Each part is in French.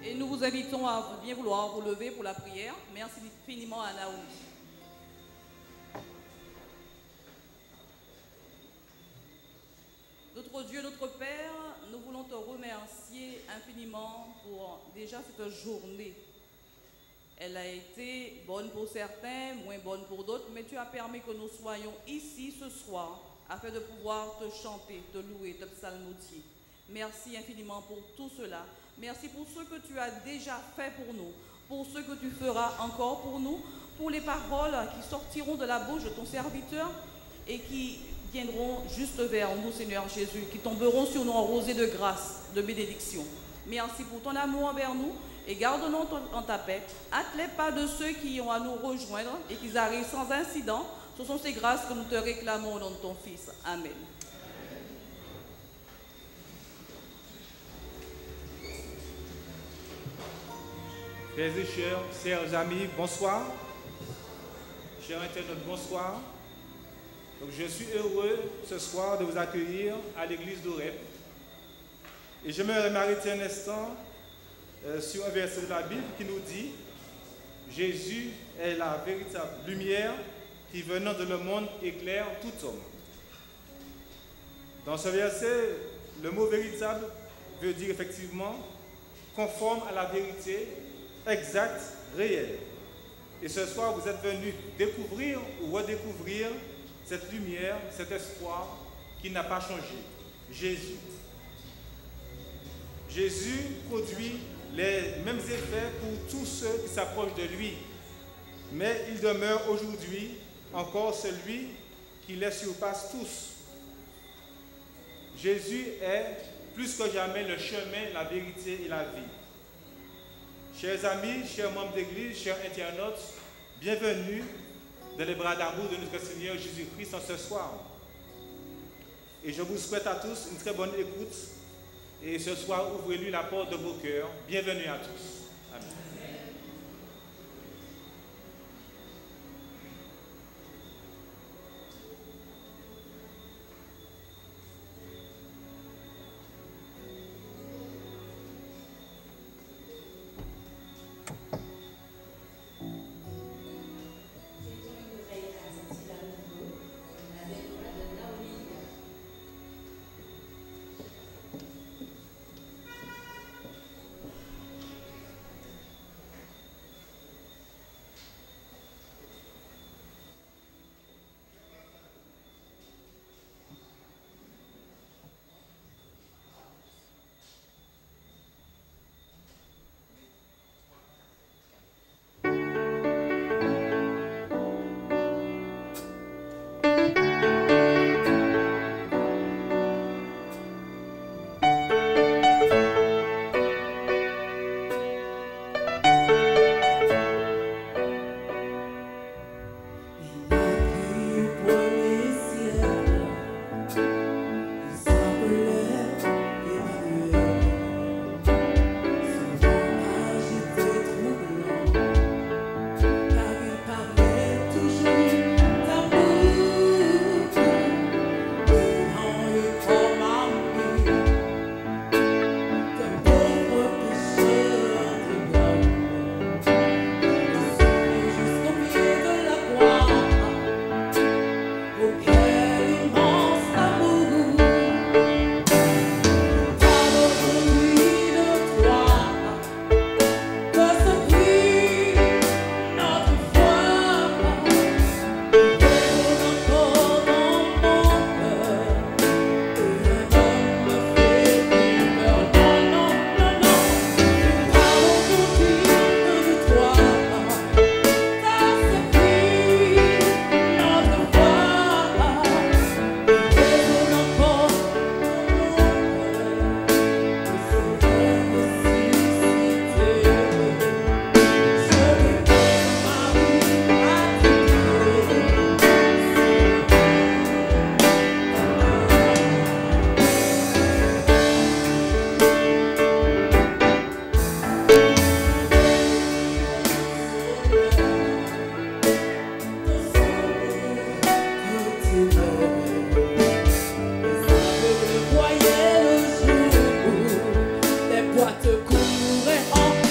Et nous vous invitons à bien vouloir vous lever pour la prière. Merci infiniment à Naomi. Notre Dieu, notre Père, nous voulons te remercier infiniment pour déjà cette journée. Elle a été bonne pour certains, moins bonne pour d'autres, mais tu as permis que nous soyons ici ce soir afin de pouvoir te chanter, te louer, te psalmodier. Merci infiniment pour tout cela. Merci pour ce que tu as déjà fait pour nous, pour ce que tu feras encore pour nous, pour les paroles qui sortiront de la bouche de ton serviteur et qui viendront juste vers nous, Seigneur Jésus, qui tomberont sur nous en rosée de grâce, de bénédiction. Merci pour ton amour envers nous et garde-nous en ta paix. Hâte les pas de ceux qui ont à nous rejoindre et qui arrivent sans incident. Ce sont ces grâces que nous te réclamons au nom de ton Fils. Amen. Frères et chers amis, bonsoir. Chers internautes, bonsoir. Donc, je suis heureux ce soir de vous accueillir à l'église d'Oreb. Et j'aimerais m'arrêter un instant sur un verset de la Bible qui nous dit « Jésus est la véritable lumière qui venant de le monde éclaire tout homme ». Dans ce verset, le mot « véritable » veut dire effectivement conforme à la vérité, exacte, réelle. Et ce soir, vous êtes venus découvrir ou redécouvrir cette lumière, cet espoir qui n'a pas changé. Jésus. Jésus produit les mêmes effets pour tous ceux qui s'approchent de lui. Mais il demeure aujourd'hui encore celui qui les surpasse tous. Jésus est plus que jamais le chemin, la vérité et la vie. Chers amis, chers membres d'église, chers internautes, bienvenue dans les bras d'amour de notre Seigneur Jésus-Christ en ce soir. Et je vous souhaite à tous une très bonne écoute. Et ce soir, ouvrez-lui la porte de vos cœurs. Bienvenue à tous. Amen. Voyez le jour, les boîtes couraient en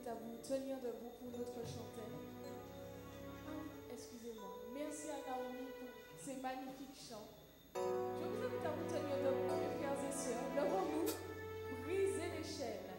invite à vous tenir debout pour notre chanteur. Excusez-moi. Merci à Naomi pour ces magnifiques chants. Je vous invite à vous tenir debout, mes frères et sœurs. Levons-nous, brisez les chaînes.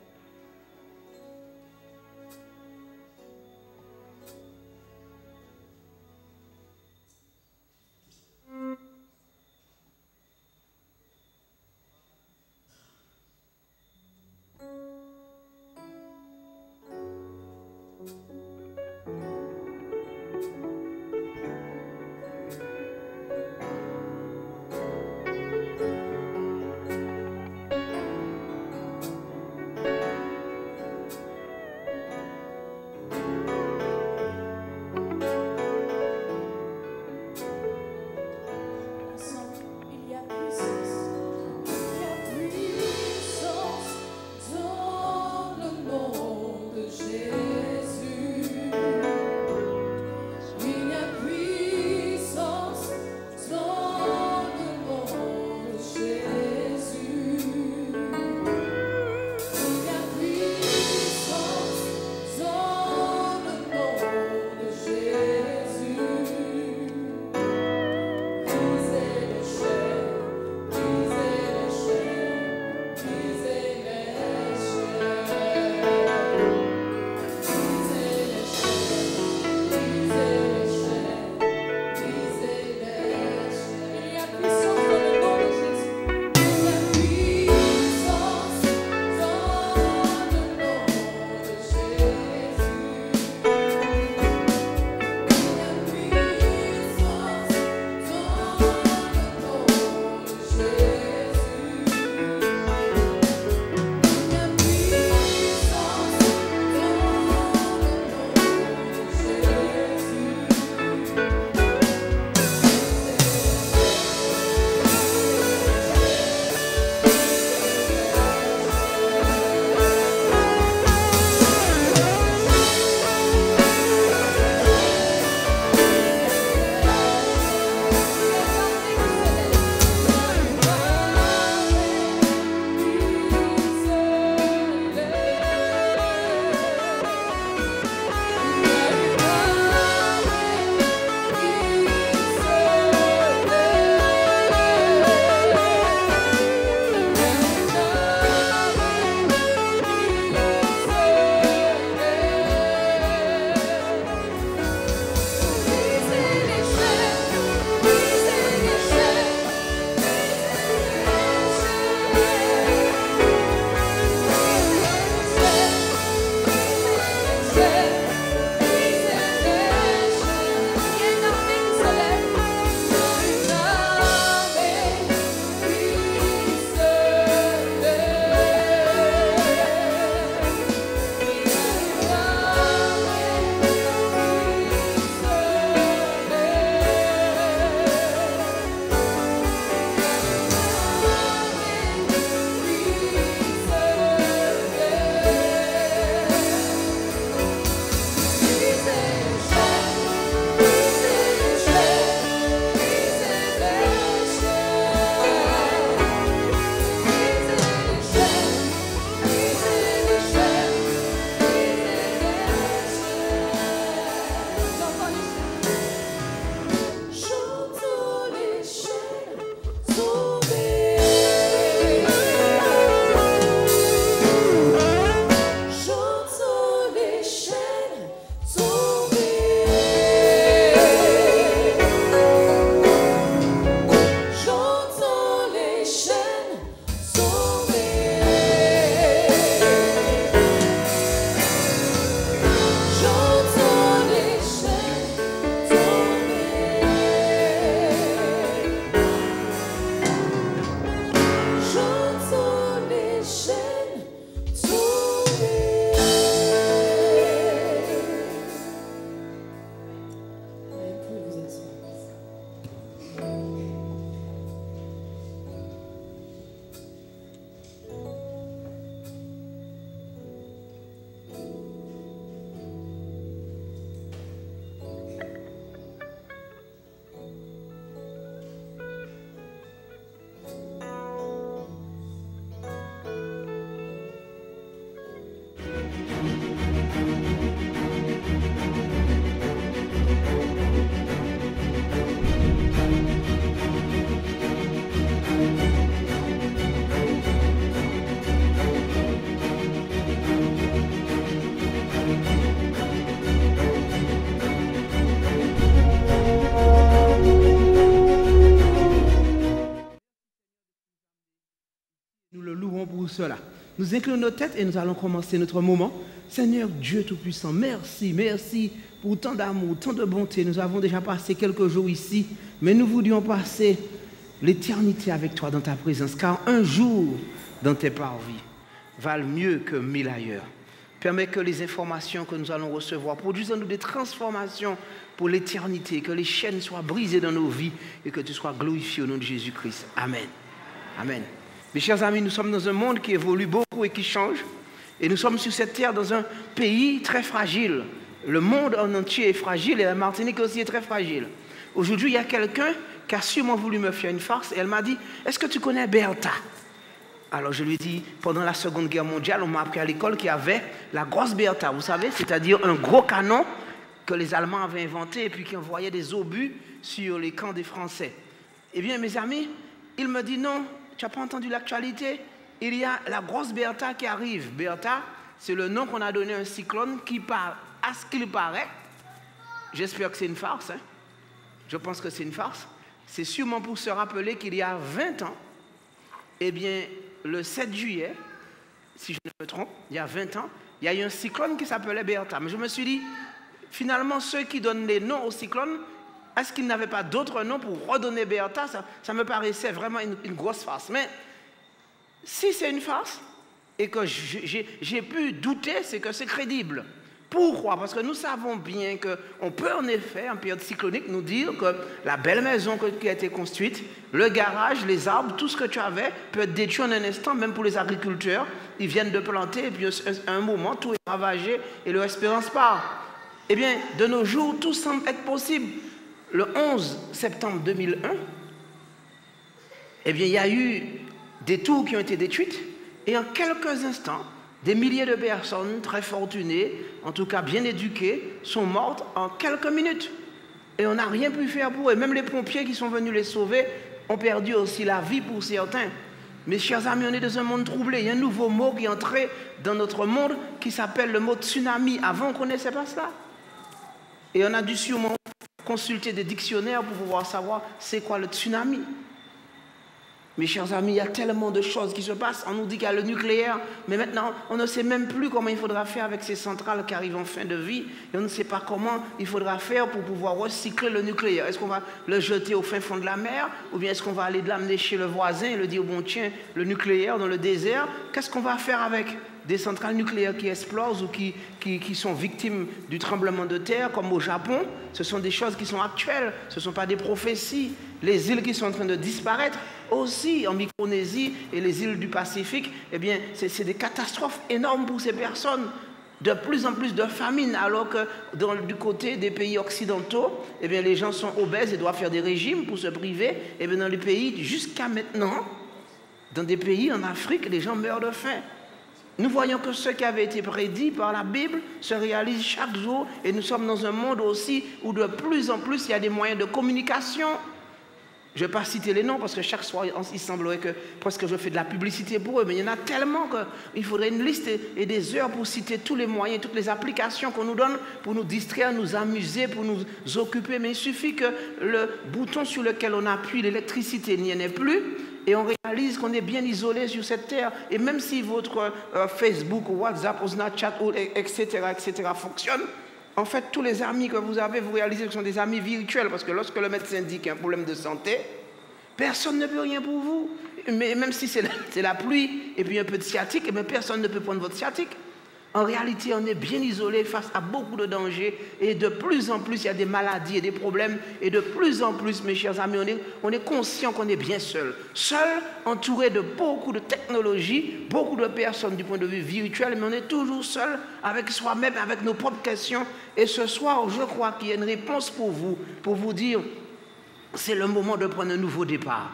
cela. Nous inclinons nos têtes et nous allons commencer notre moment. Seigneur Dieu Tout-Puissant, merci, merci pour tant d'amour, tant de bonté. Nous avons déjà passé quelques jours ici, mais nous voulions passer l'éternité avec toi dans ta présence, car un jour dans tes parvis valent mieux que 1000 ailleurs. Permets que les informations que nous allons recevoir produisent en nous des transformations pour l'éternité, que les chaînes soient brisées dans nos vies et que tu sois glorifié au nom de Jésus-Christ. Amen. Amen. Mes chers amis, nous sommes dans un monde qui évolue beaucoup et qui change. Et nous sommes sur cette terre dans un pays très fragile. Le monde en entier est fragile et la Martinique aussi est très fragile. Aujourd'hui, il y a quelqu'un qui a sûrement voulu me faire une farce et elle m'a dit « Est-ce que tu connais Bertha ?» Alors je lui ai dit, pendant la Seconde Guerre mondiale, on m'a appris à l'école qu'il y avait la grosse Bertha, vous savez, c'est-à-dire un gros canon que les Allemands avaient inventé et puis qui envoyait des obus sur les camps des Français. Eh bien, mes amis, il me dit non, tu n'as pas entendu l'actualité? Il y a la grosse Bertha qui arrive. Bertha, c'est le nom qu'on a donné à un cyclone qui, à ce qu'il paraît, j'espère que c'est une farce, hein? Je pense que c'est une farce. C'est sûrement pour se rappeler qu'il y a 20 ans, eh bien, le 7 juillet, si je ne me trompe, il y a 20 ans, il y a eu un cyclone qui s'appelait Bertha. Mais je me suis dit, finalement, ceux qui donnent les noms au cyclone, est-ce qu'ils n'avaient pas d'autres noms pour redonner Bertha? Ça me paraissait vraiment une grosse farce. Mais si c'est une farce et que j'ai pu douter, c'est que c'est crédible. Pourquoi? Parce que nous savons bien qu'on peut en effet, en période cyclonique, nous dire que la belle maison qui a été construite, le garage, les arbres, tout ce que tu avais peut être détruit en un instant, même pour les agriculteurs. Ils viennent de planter et puis à un moment, tout est ravagé et leur espérance part. Eh bien, de nos jours, tout semble être possible. Le 11 septembre 2001, eh bien, il y a eu des tours qui ont été détruites et en quelques instants, des milliers de personnes très fortunées, en tout cas bien éduquées, sont mortes en quelques minutes. Et on n'a rien pu faire pour eux. Même les pompiers qui sont venus les sauver ont perdu aussi la vie pour certains. Mes chers amis, on est dans un monde troublé. Il y a un nouveau mot qui est entré dans notre monde qui s'appelle le mot tsunami. Avant, on ne connaissait pas cela. Et on a dû sûrement consulter des dictionnaires pour pouvoir savoir c'est quoi le tsunami. Mes chers amis, il y a tellement de choses qui se passent. On nous dit qu'il y a le nucléaire, mais maintenant, on ne sait même plus comment il faudra faire avec ces centrales qui arrivent en fin de vie. Et on ne sait pas comment il faudra faire pour pouvoir recycler le nucléaire. Est-ce qu'on va le jeter au fin fond de la mer? Ou bien est-ce qu'on va aller l'amener chez le voisin et le dire, bon tiens, le nucléaire dans le désert, qu'est-ce qu'on va faire avec des centrales nucléaires qui explosent ou qui sont victimes du tremblement de terre, comme au Japon? Ce sont des choses qui sont actuelles, ce ne sont pas des prophéties. Les îles qui sont en train de disparaître, aussi en Micronésie et les îles du Pacifique, eh bien, c'est des catastrophes énormes pour ces personnes. De plus en plus de famine, alors que du côté des pays occidentaux, eh bien, les gens sont obèses et doivent faire des régimes pour se priver. Eh bien, dans les pays, jusqu'à maintenant, dans des pays en Afrique, les gens meurent de faim. Nous voyons que ce qui avait été prédit par la Bible se réalise chaque jour et nous sommes dans un monde aussi où de plus en plus il y a des moyens de communication. Je ne vais pas citer les noms parce que chaque soir, il semblerait que presque je fais de la publicité pour eux, mais il y en a tellement qu'il faudrait une liste et des heures pour citer tous les moyens, toutes les applications qu'on nous donne pour nous distraire, nous amuser, pour nous occuper. Mais il suffit que le bouton sur lequel on appuie, l'électricité n'y en ait plus, et on réalise qu'on est bien isolé sur cette terre. Et même si votre Facebook, WhatsApp, ou Snapchat, etc., fonctionne, en fait, tous les amis que vous avez, vous réalisez que ce sont des amis virtuels, parce que lorsque le médecin dit qu'il y a un problème de santé, personne ne peut rien pour vous. Mais même si c'est la pluie et puis un peu de sciatique, mais personne ne peut prendre votre sciatique. En réalité, on est bien isolé face à beaucoup de dangers et de plus en plus, il y a des maladies et des problèmes. Et de plus en plus, mes chers amis, on est conscient qu'on est bien seul. Seul, entouré de beaucoup de technologies, beaucoup de personnes du point de vue virtuel, mais on est toujours seul avec soi-même, avec nos propres questions. Et ce soir, je crois qu'il y a une réponse pour vous dire, c'est le moment de prendre un nouveau départ.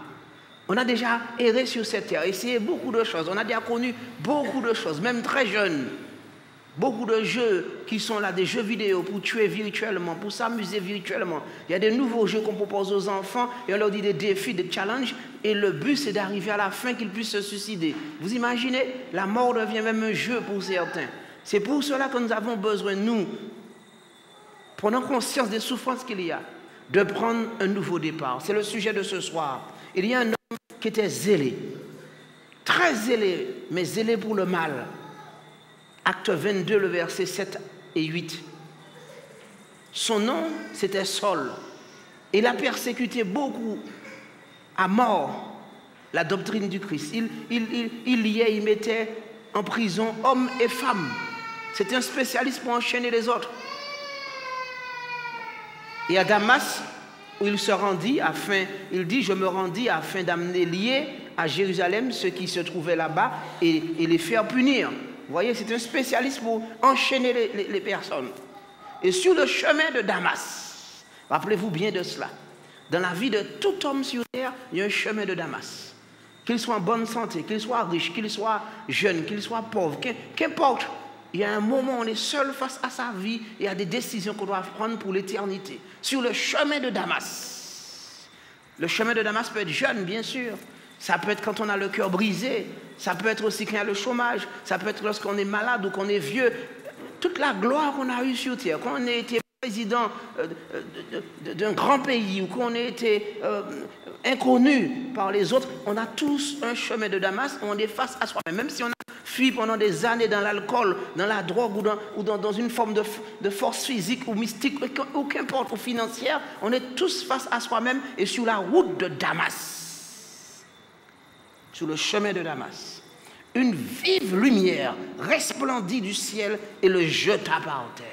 On a déjà erré sur cette terre, essayé beaucoup de choses. On a déjà connu beaucoup de choses, même très jeunes. Beaucoup de jeux qui sont là, des jeux vidéo pour tuer virtuellement, pour s'amuser virtuellement. Il y a des nouveaux jeux qu'on propose aux enfants et on leur dit des défis, des challenges. Et le but, c'est d'arriver à la fin qu'ils puissent se suicider. Vous imaginez? La mort devient même un jeu pour certains. C'est pour cela que nous avons besoin, nous, prenant conscience des souffrances qu'il y a, de prendre un nouveau départ. C'est le sujet de ce soir. Il y a un homme qui était zélé, très zélé, mais zélé pour le mal. Acte 22, le verset 7 et 8. Son nom, c'était Saul. Il a persécuté beaucoup à mort la doctrine du Christ. Il liait, il mettait en prison hommes et femmes. C'était un spécialiste pour enchaîner les autres. Et à Damas, où il se rendit il dit, je me rendis afin d'amener liés à Jérusalem ceux qui se trouvaient là-bas et les faire punir. Vous voyez, c'est un spécialiste pour enchaîner les personnes. Et sur le chemin de Damas, rappelez-vous bien de cela, dans la vie de tout homme sur terre, il y a un chemin de Damas. Qu'il soit en bonne santé, qu'il soit riche, qu'il soit jeune, qu'il soit pauvre, qu'importe. Il y a un moment où on est seul face à sa vie et il y a des décisions qu'on doit prendre pour l'éternité. Sur le chemin de Damas. Le chemin de Damas peut être jeune, bien sûr. Ça peut être quand on a le cœur brisé. Ça peut être aussi quand il y a le chômage. Ça peut être lorsqu'on est malade ou qu'on est vieux. Toute la gloire qu'on a eue sur terre, qu'on ait été président d'un grand pays ou qu'on ait été inconnu par les autres, on a tous un chemin de Damas où on est face à soi-même. Même si on a fui pendant des années dans l'alcool, dans la drogue ou dans une forme de force physique ou mystique, ou qu'importe, ou financière, on est tous face à soi-même et sur la route de Damas. Sur le chemin de Damas. Une vive lumière resplendit du ciel et le jeta par terre.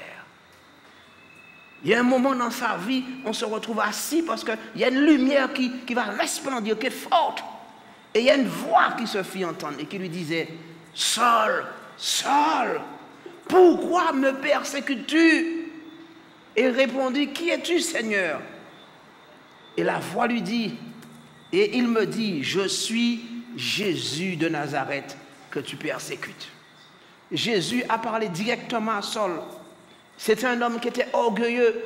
Il y a un moment dans sa vie, on se retrouve assis parce qu'il y a une lumière qui va resplendir, qui est forte. Et il y a une voix qui se fit entendre et qui lui disait, « Saul, Saul, pourquoi me persécutes-tu » Et il répondit, « Qui es-tu, Seigneur » Et la voix lui dit, et il me dit, « Je suis Jésus de Nazareth que tu persécutes. » Jésus a parlé directement à Saul. C'était un homme qui était orgueilleux,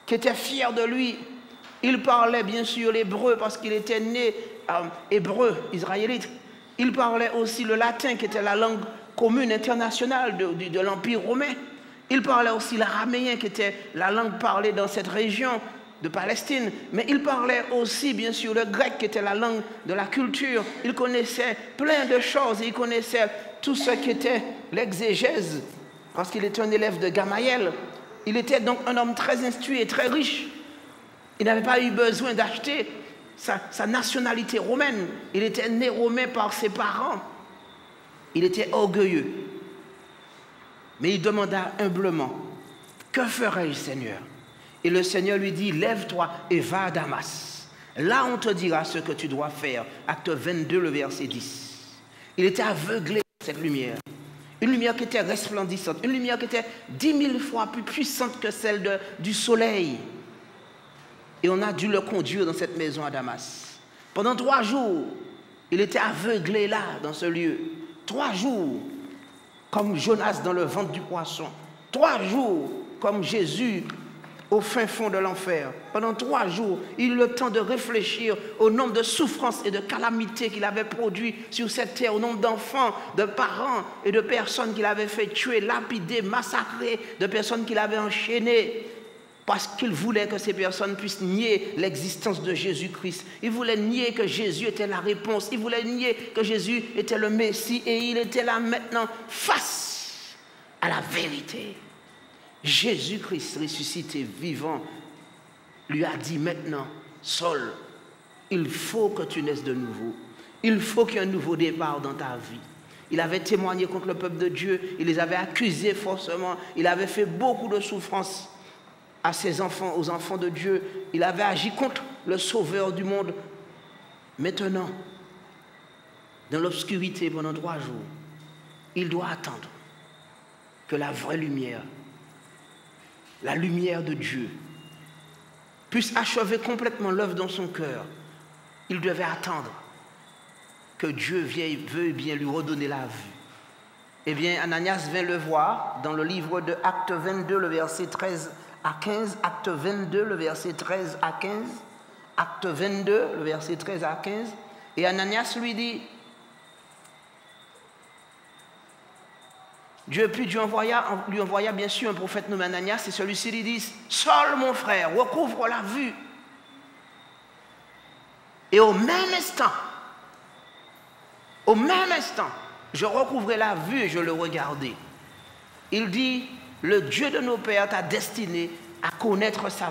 qui était fier de lui. Il parlait bien sûr l'hébreu parce qu'il était né hébreu, israélite. Il parlait aussi le latin qui était la langue commune internationale de l'Empire romain. Il parlait aussi l'araméen qui était la langue parlée dans cette région de Palestine. Mais il parlait aussi bien sûr le grec qui était la langue de la culture. Il connaissait plein de choses. Il connaissait tout ce qui était l'exégèse. Parce qu'il était un élève de Gamaliel. Il était donc un homme très instruit et très riche. Il n'avait pas eu besoin d'acheter sa nationalité romaine. Il était né romain par ses parents. Il était orgueilleux. Mais il demanda humblement, « Que ferai-je, Seigneur ?» Et le Seigneur lui dit, « Lève-toi et va à Damas. Là, on te dira ce que tu dois faire. » Acte 22, le verset 10. Il était aveuglé par cette lumière. Une lumière qui était resplendissante, une lumière qui était 10 000 fois plus puissante que celle du soleil. Et on a dû le conduire dans cette maison à Damas. Pendant 3 jours, il était aveuglé là, dans ce lieu. 3 jours, comme Jonas dans le ventre du poisson. 3 jours, comme Jésus au fin fond de l'enfer. Pendant 3 jours, il eut le temps de réfléchir au nombre de souffrances et de calamités qu'il avait produit sur cette terre, au nombre d'enfants, de parents et de personnes qu'il avait fait tuer, lapider, massacrer, de personnes qu'il avait enchaînées, parce qu'il voulait que ces personnes puissent nier l'existence de Jésus-Christ. Il voulait nier que Jésus était la réponse. Il voulait nier que Jésus était le Messie et il était là maintenant face à la vérité. Jésus-Christ ressuscité, vivant, lui a dit maintenant, Saul, il faut que tu naisses de nouveau. Il faut qu'il y ait un nouveau départ dans ta vie. Il avait témoigné contre le peuple de Dieu, il les avait accusés forcément, il avait fait beaucoup de souffrances à ses enfants, aux enfants de Dieu. Il avait agi contre le sauveur du monde. Maintenant, dans l'obscurité pendant 3 jours, il doit attendre que la vraie lumière, la lumière de Dieu, puisse achever complètement l'œuvre dans son cœur. Il devait attendre que Dieu veuille bien lui redonner la vue. Eh bien, Ananias vint le voir dans le livre de Acte 22, le verset 13 à 15. Acte 22, le verset 13 à 15. Acte 22, le verset 13 à 15. Et Ananias lui dit, Dieu lui envoya bien sûr un prophète nommé Ananias, et celui-ci lui dit, Saul mon frère, recouvre la vue. Et au même instant, Au même instant, je recouvrais la vue et je le regardais. Il dit, le Dieu de nos pères t'a destiné à connaître sa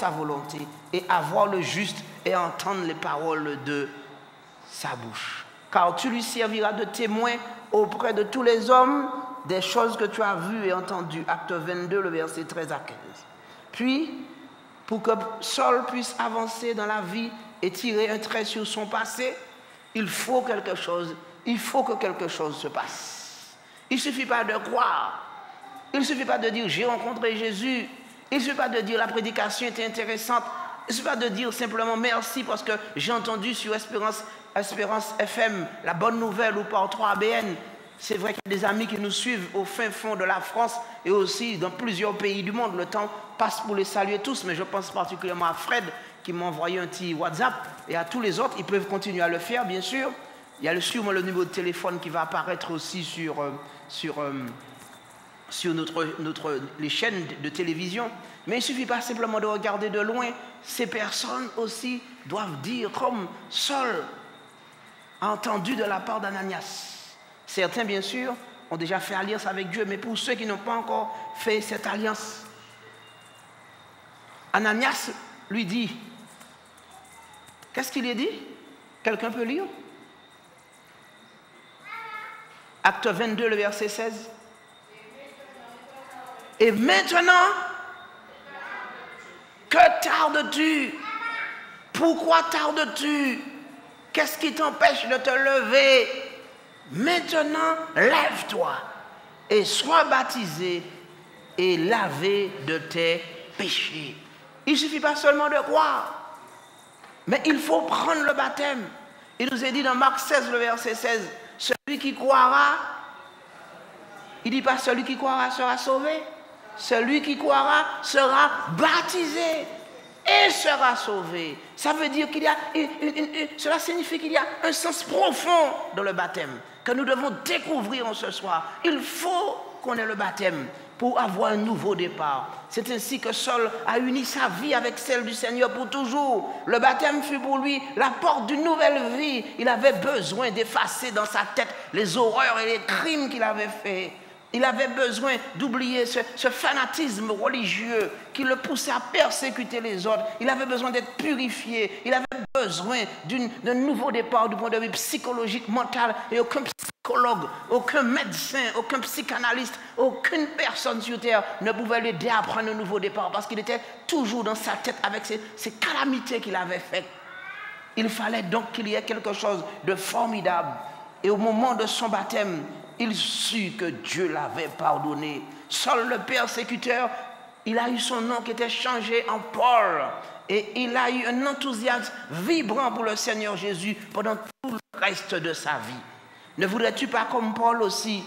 volonté et à voir le juste et à entendre les paroles de sa bouche. Car tu lui serviras de témoin auprès de tous les hommes des choses que tu as vues et entendues. Acte 22, le verset 13 à 15. Puis, pour que Saul puisse avancer dans la vie et tirer un trait sur son passé, il faut que quelque chose se passe. Il ne suffit pas de croire. Il ne suffit pas de dire j'ai rencontré Jésus. Il ne suffit pas de dire la prédication était intéressante. Il ne suffit pas de dire simplement merci parce que j'ai entendu sur Espérance FM la bonne nouvelle ou par 3ABN. C'est vrai qu'il y a des amis qui nous suivent au fin fond de la France et aussi dans plusieurs pays du monde. Le temps passe pour les saluer tous, mais je pense particulièrement à Fred qui m'a envoyé un petit WhatsApp et à tous les autres. Ils peuvent continuer à le faire, bien sûr. Il y a sûrement le numéro de téléphone qui va apparaître aussi sur les chaînes de télévision. Mais il ne suffit pas simplement de regarder de loin. Ces personnes aussi doivent dire, comme Saul a entendu de la part d'Ananias. Certains, bien sûr, ont déjà fait alliance avec Dieu, mais pour ceux qui n'ont pas encore fait cette alliance, Ananias lui dit, qu'est-ce qu'il lui dit? Quelqu'un peut lire? Acte 22, le verset 16. Et maintenant, que tardes-tu? Pourquoi tardes-tu? Qu'est-ce qui t'empêche de te lever? Maintenant, lève-toi et sois baptisé et lavé de tes péchés. Il ne suffit pas seulement de croire, mais il faut prendre le baptême. Il nous est dit dans Marc 16, le verset 16, celui qui croira, il ne dit pas celui qui croira sera sauvé, celui qui croira sera baptisé et sera sauvé. Ça veut dire qu'il y a, cela signifie qu'il y a un sens profond dans le baptême que nous devons découvrir en ce soir. Il faut qu'on ait le baptême pour avoir un nouveau départ. C'est ainsi que Saul a uni sa vie avec celle du Seigneur pour toujours. Le baptême fut pour lui la porte d'une nouvelle vie. Il avait besoin d'effacer dans sa tête les horreurs et les crimes qu'il avait faits. Il avait besoin d'oublier ce fanatisme religieux qui le poussait à persécuter les autres. Il avait besoin d'être purifié. Il avait besoin d'un nouveau départ du point de vue psychologique, mental. Et aucun psychologue, aucun médecin, aucun psychanalyste, aucune personne sur terre ne pouvait l'aider à prendre un nouveau départ parce qu'il était toujours dans sa tête avec ces calamités qu'il avait faites. Il fallait donc qu'il y ait quelque chose de formidable. Et au moment de son baptême, il sut que Dieu l'avait pardonné. Saul le persécuteur, il a eu son nom qui était changé en Paul. Et il a eu un enthousiasme vibrant pour le Seigneur Jésus pendant tout le reste de sa vie. Ne voudrais-tu pas, comme Paul aussi,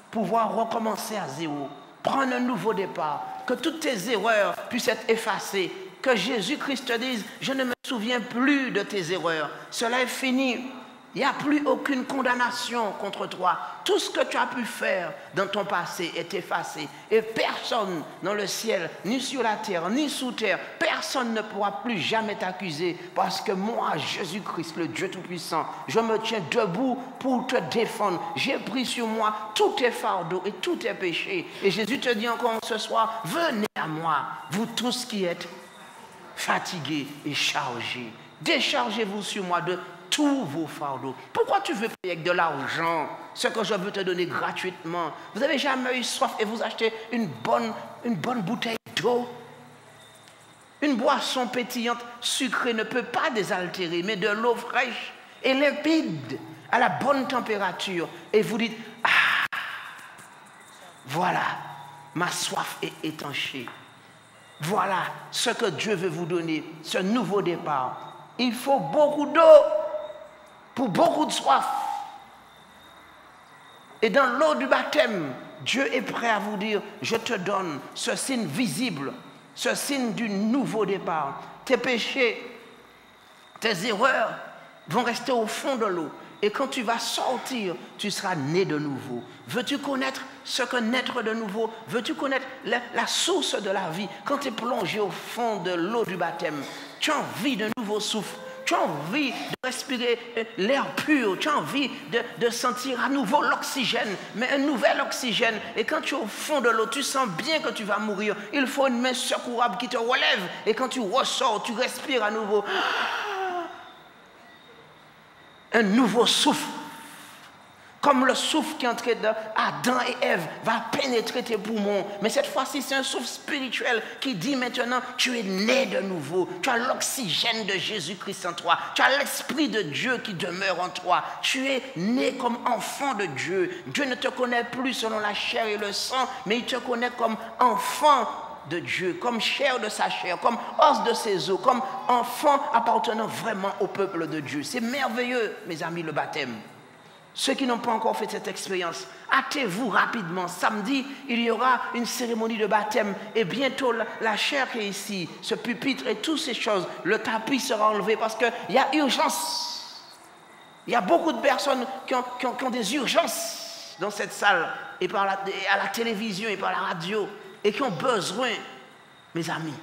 pouvoir recommencer à zéro, prendre un nouveau départ, que toutes tes erreurs puissent être effacées, que Jésus-Christ te dise, je ne me souviens plus de tes erreurs, cela est fini. Il n'y a plus aucune condamnation contre toi. Tout ce que tu as pu faire dans ton passé est effacé. Et personne dans le ciel, ni sur la terre, ni sous terre, personne ne pourra plus jamais t'accuser. Parce que moi, Jésus-Christ, le Dieu Tout-Puissant, je me tiens debout pour te défendre. J'ai pris sur moi tous tes fardeaux et tous tes péchés. Et Jésus te dit encore ce soir, venez à moi, vous tous qui êtes fatigués et chargés. Déchargez-vous sur moi de tous vos fardeaux. Pourquoi tu veux payer avec de l'argent ce que je veux te donner gratuitement? Vous n'avez jamais eu soif et vous achetez une bonne bouteille d'eau? Une boisson pétillante, sucrée ne peut pas désaltérer, mais de l'eau fraîche et limpide, à la bonne température. Et vous dites, ah, voilà, ma soif est étanchée. Voilà ce que Dieu veut vous donner, ce nouveau départ. Il faut beaucoup d'eau pour beaucoup de soif. Et dans l'eau du baptême, Dieu est prêt à vous dire, je te donne ce signe visible, ce signe du nouveau départ. Tes péchés, tes erreurs vont rester au fond de l'eau. Et quand tu vas sortir, tu seras né de nouveau. Veux-tu connaître ce que naître de nouveau? Veux-tu connaître la source de la vie? Quand tu es plongé au fond de l'eau du baptême, tu as envie d'un nouveau souffle. Tu as envie de respirer l'air pur. Tu as envie de sentir à nouveau l'oxygène, mais un nouvel oxygène. Et quand tu es au fond de l'eau, tu sens bien que tu vas mourir. Il faut une main secourable qui te relève. Et quand tu ressors, tu respires à nouveau. Un nouveau souffle. Comme le souffle qui est entré d'Adam et Ève va pénétrer tes poumons. Mais cette fois-ci, c'est un souffle spirituel qui dit maintenant, tu es né de nouveau. Tu as l'oxygène de Jésus-Christ en toi. Tu as l'Esprit de Dieu qui demeure en toi. Tu es né comme enfant de Dieu. Dieu ne te connaît plus selon la chair et le sang, mais il te connaît comme enfant de Dieu, comme chair de sa chair, comme os de ses os, comme enfant appartenant vraiment au peuple de Dieu. C'est merveilleux, mes amis, le baptême. Ceux qui n'ont pas encore fait cette expérience, hâtez-vous rapidement. Samedi, il y aura une cérémonie de baptême et bientôt la chair qui est ici, ce pupitre et toutes ces choses, le tapis sera enlevé parce qu'il y a urgence. Il y a beaucoup de personnes qui ont des urgences dans cette salle et à la télévision et par la radio et qui ont besoin, mes amis,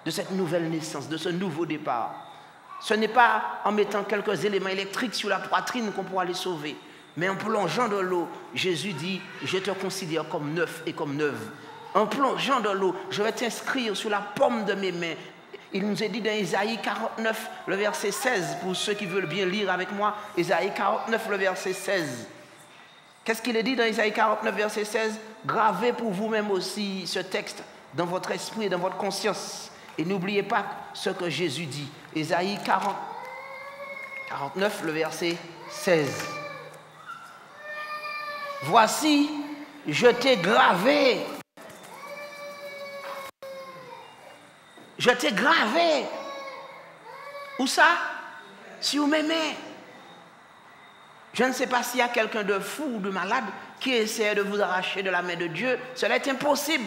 de cette nouvelle naissance, de ce nouveau départ. Ce n'est pas en mettant quelques éléments électriques sur la poitrine qu'on pourra les sauver. Mais en plongeant dans l'eau, Jésus dit, je te considère comme neuf et comme neuve. En plongeant dans l'eau, je vais t'inscrire sur la paume de mes mains. Il nous est dit dans Isaïe 49, le verset 16, pour ceux qui veulent bien lire avec moi, Isaïe 49, le verset 16. Qu'est-ce qu'il est dit dans Isaïe 49, verset 16? Gravez pour vous-même aussi ce texte dans votre esprit et dans votre conscience. Et n'oubliez pas ce que Jésus dit. Isaïe 49, le verset 16. Voici, je t'ai gravé. Je t'ai gravé. Où ça? Sur mes mains. Je ne sais pas s'il y a quelqu'un de fou ou de malade qui essaie de vous arracher de la main de Dieu. Cela est impossible.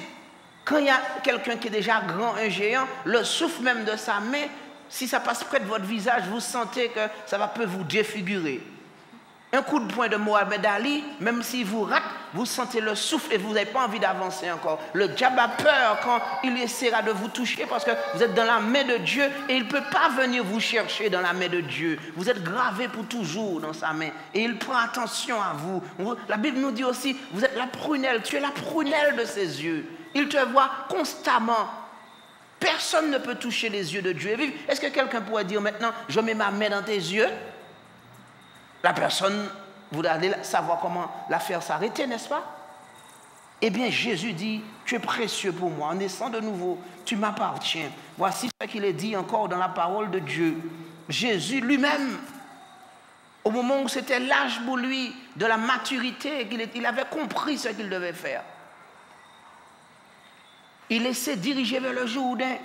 Quand il y a quelqu'un qui est déjà grand, un géant, le souffle même de sa main, si ça passe près de votre visage, vous sentez que ça peut vous défigurer. Un coup de poing de Mohamed Ali, même s'il vous rate, vous sentez le souffle et vous n'avez pas envie d'avancer encore. Le diable a peur quand il essaiera de vous toucher parce que vous êtes dans la main de Dieu et il ne peut pas venir vous chercher dans la main de Dieu. Vous êtes gravé pour toujours dans sa main et il prend attention à vous. La Bible nous dit aussi, vous êtes la prunelle, tu es la prunelle de ses yeux. Il te voit constamment. Personne ne peut toucher les yeux de Dieu et vivre. Est-ce que quelqu'un pourrait dire maintenant, je mets ma main dans tes yeux? La personne voudrait aller savoir comment la faire s'arrêter, n'est-ce pas? Eh bien, Jésus dit, tu es précieux pour moi. En naissant de nouveau, tu m'appartiens. Voici ce qu'il est dit encore dans la parole de Dieu. Jésus lui-même, au moment où c'était l'âge pour lui de la maturité, il avait compris ce qu'il devait faire. Il s'est dirigé vers le Jourdain.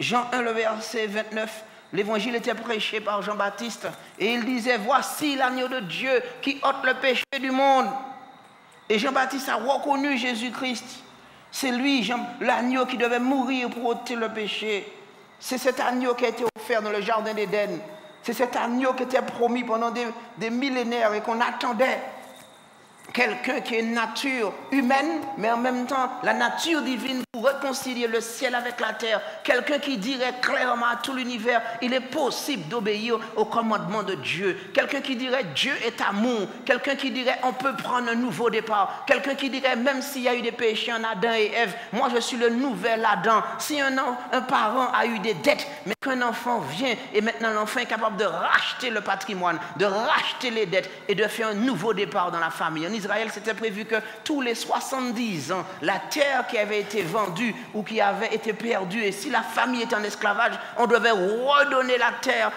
Jean 1, le verset 29. L'évangile était prêché par Jean-Baptiste et il disait, voici l'agneau de Dieu qui ôte le péché du monde. Et Jean-Baptiste a reconnu Jésus-Christ. C'est lui, l'agneau qui devait mourir pour ôter le péché. C'est cet agneau qui a été offert dans le jardin d'Éden. C'est cet agneau qui était promis pendant des millénaires et qu'on attendait. Quelqu'un qui est une nature humaine, mais en même temps la nature divine pour réconcilier le ciel avec la terre. Quelqu'un qui dirait clairement à tout l'univers, il est possible d'obéir au commandement de Dieu. Quelqu'un qui dirait Dieu est amour. Quelqu'un qui dirait on peut prendre un nouveau départ. Quelqu'un qui dirait même s'il y a eu des péchés en Adam et Ève, moi je suis le nouvel Adam. Si un parent a eu des dettes, mais qu'un enfant vient et maintenant l'enfant est capable de racheter le patrimoine, de racheter les dettes et de faire un nouveau départ dans la famille. En Israël, c'était prévu que tous les 70 ans, la terre qui avait été vendue ou qui avait été perdue, et si la famille était en esclavage, on devait redonner la terre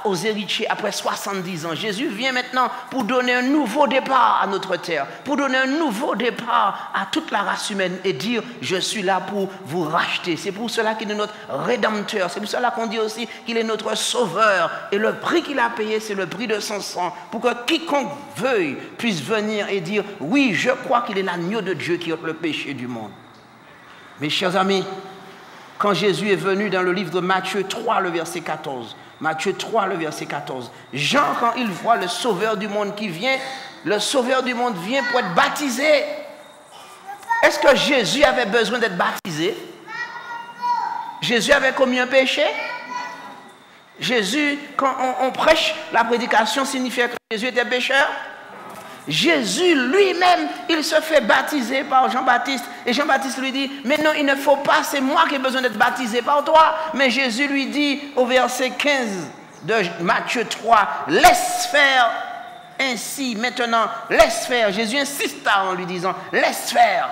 aux héritiers après 70 ans. Jésus vient maintenant pour donner un nouveau départ à notre terre, pour donner un nouveau départ à toute la race humaine et dire, je suis là pour vous racheter. C'est pour cela qu'il est notre rédempteur. C'est pour cela qu'on dit aussi qu'il est notre sauveur. Et le prix qu'il a payé, c'est le prix de son sang, pour que quiconque veuille puisse venir et dire, oui, je crois qu'il est l'agneau de Dieu qui ôte le péché du monde. Mes chers amis, quand Jésus est venu dans le livre de Matthieu 3, le verset 14, Matthieu 3, le verset 14, Jean, quand il voit le sauveur du monde qui vient, le sauveur du monde vient pour être baptisé. Est-ce que Jésus avait besoin d'être baptisé? Jésus avait commis un péché? Jésus, quand on prêche, la prédication signifiait que Jésus était pécheur. Jésus lui-même, il se fait baptiser par Jean-Baptiste. Et Jean-Baptiste lui dit, mais non, il ne faut pas, c'est moi qui ai besoin d'être baptisé par toi. Mais Jésus lui dit au verset 15 de Matthieu 3, laisse faire ainsi maintenant, laisse faire. Jésus insista en lui disant, laisse faire.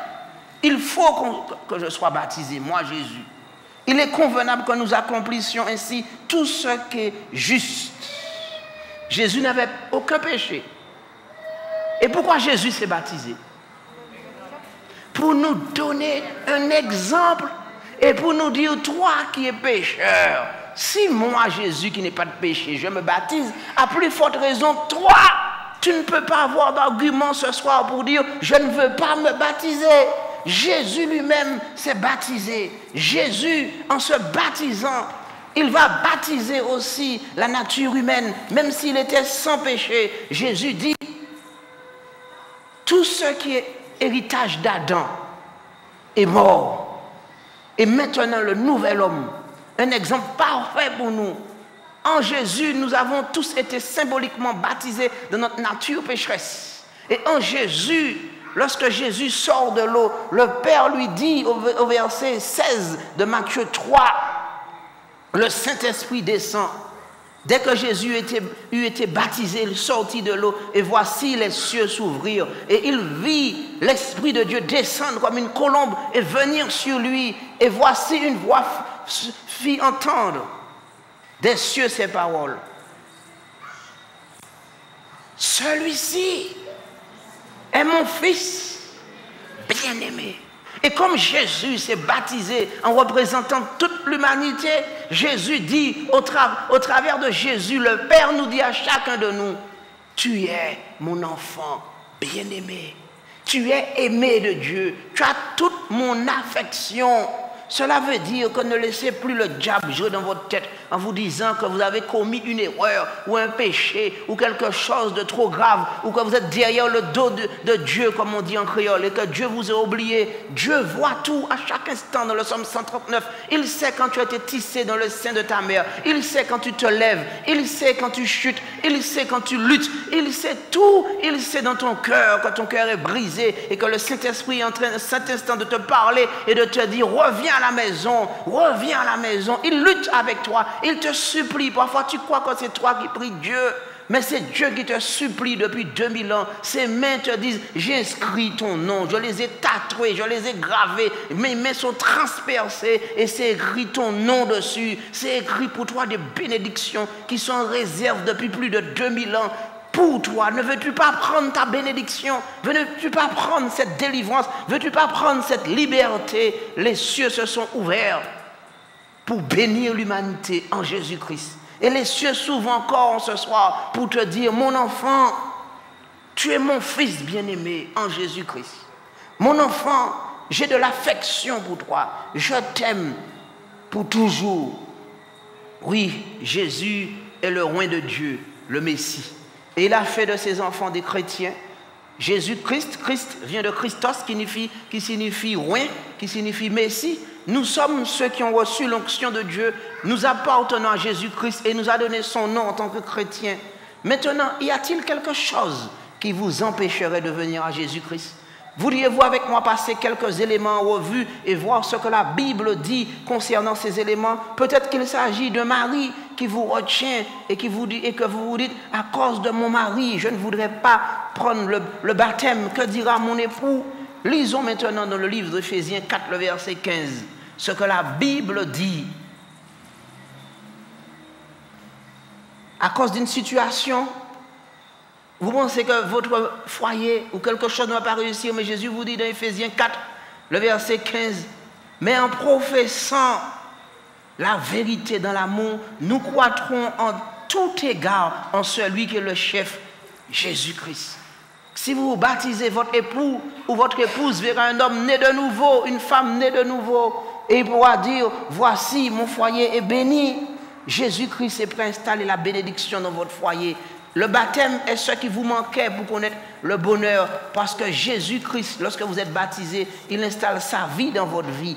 Il faut que je sois baptisé, moi Jésus. Il est convenable que nous accomplissions ainsi tout ce qui est juste. Jésus n'avait aucun péché. Et pourquoi Jésus s'est baptisé? Pour nous donner un exemple et pour nous dire, toi qui es pécheur, si moi Jésus qui n'ai pas de péché, je me baptise, à plus forte raison, toi, tu ne peux pas avoir d'argument ce soir pour dire, je ne veux pas me baptiser. Jésus lui-même s'est baptisé. Jésus, en se baptisant, il va baptiser aussi la nature humaine, même s'il était sans péché. Jésus dit, tout ce qui est héritage d'Adam est mort. Et maintenant, le nouvel homme, un exemple parfait pour nous. En Jésus, nous avons tous été symboliquement baptisés de notre nature pécheresse. Et en Jésus, lorsque Jésus sort de l'eau, le Père lui dit au verset 16 de Matthieu 3, le Saint-Esprit descend. Dès que Jésus eut été baptisé, il sortit de l'eau et voici les cieux s'ouvrir. Et il vit l'Esprit de Dieu descendre comme une colombe et venir sur lui. Et voici une voix fit entendre des cieux ces paroles. Celui-ci est mon Fils bien-aimé. Et comme Jésus s'est baptisé en représentant toute l'humanité, Jésus dit, au travers de Jésus, le Père nous dit à chacun de nous, tu es mon enfant bien-aimé. Tu es aimé de Dieu. Tu as toute mon affection. Cela veut dire que ne laissez plus le diable jouer dans votre tête en vous disant que vous avez commis une erreur ou un péché ou quelque chose de trop grave ou que vous êtes derrière le dos de Dieu, comme on dit en créole, et que Dieu vous a oublié. Dieu voit tout à chaque instant dans le psaume 139. Il sait quand tu as été tissé dans le sein de ta mère. Il sait quand tu te lèves. Il sait quand tu chutes. Il sait quand tu luttes. Il sait tout. Il sait dans ton cœur quand ton cœur est brisé et que le Saint-Esprit est en train, cet instant, de te parler et de te dire, reviens à la maison, reviens à la maison. Il lutte avec toi, il te supplie. Parfois tu crois que c'est toi qui pries Dieu, mais c'est Dieu qui te supplie depuis 2000 ans. Ses mains te disent, j'ai inscrit ton nom, je les ai tatoués, je les ai gravés, mes mains sont transpercées et c'est écrit ton nom dessus. C'est écrit pour toi des bénédictions qui sont en réserve depuis plus de 2000 ans. Pour toi, ne veux-tu pas prendre ta bénédiction? Ne veux-tu pas prendre cette délivrance? Ne veux-tu pas prendre cette liberté? Les cieux se sont ouverts pour bénir l'humanité en Jésus-Christ. Et les cieux s'ouvrent encore ce soir pour te dire, mon enfant, tu es mon Fils bien-aimé en Jésus-Christ. Mon enfant, j'ai de l'affection pour toi. Je t'aime pour toujours. Oui, Jésus est le roi de Dieu, le Messie. Et il a fait de ses enfants des chrétiens. Jésus-Christ, Christ vient de Christos, qui signifie roi, qui signifie Messie. Nous sommes ceux qui ont reçu l'onction de Dieu. Nous appartenons à Jésus-Christ et nous a donné son nom en tant que chrétiens. Maintenant, y a-t-il quelque chose qui vous empêcherait de venir à Jésus-Christ? Voudriez-vous avec moi passer quelques éléments en revue et voir ce que la Bible dit concernant ces éléments? Peut-être qu'il s'agit d'un mari qui vous retient et que vous vous dites, à cause de mon mari, je ne voudrais pas prendre le baptême. Que dira mon époux? Lisons maintenant dans le livre d'Éphésiens 4, le verset 15, ce que la Bible dit. À cause d'une situation, vous pensez que votre foyer ou quelque chose ne va pas réussir, mais Jésus vous dit dans Éphésiens 4, le verset 15, mais en professant la vérité dans l'amour, nous croîtrons en tout égard en celui qui est le chef, Jésus-Christ. Si vous vous baptisez, votre époux ou votre épouse verra un homme né de nouveau, une femme née de nouveau, et il pourra dire, voici mon foyer est béni. Jésus-Christ est prêt à installer la bénédiction dans votre foyer. Le baptême est ce qui vous manquait pour connaître le bonheur, parce que Jésus-Christ, lorsque vous êtes baptisé, il installe sa vie dans votre vie.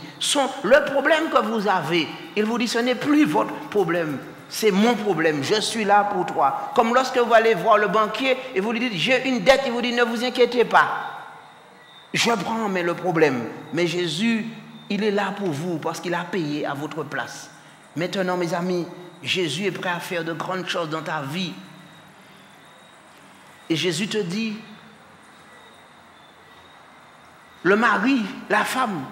Le problème que vous avez, il vous dit, ce n'est plus votre problème. C'est mon problème, je suis là pour toi. Comme lorsque vous allez voir le banquier et vous lui dites, j'ai une dette, il vous dit, ne vous inquiétez pas. Je prends mais le problème. Mais Jésus, il est là pour vous parce qu'il a payé à votre place. Maintenant, mes amis, Jésus est prêt à faire de grandes choses dans ta vie. Et Jésus te dit, le mari, la femme,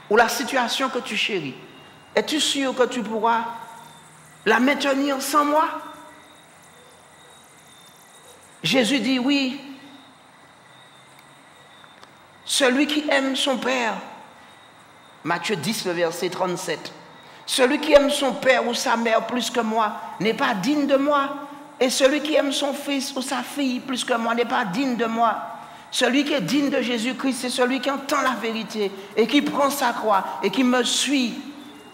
ou la situation que tu chéris, es-tu sûr que tu pourras la maintenir sans moi? Jésus dit oui. Celui qui aime son père, Matthieu 10, le verset 37, celui qui aime son père ou sa mère plus que moi n'est pas digne de moi. Et celui qui aime son fils ou sa fille plus que moi n'est pas digne de moi. Celui qui est digne de Jésus-Christ, c'est celui qui entend la vérité et qui prend sa croix et qui me suit.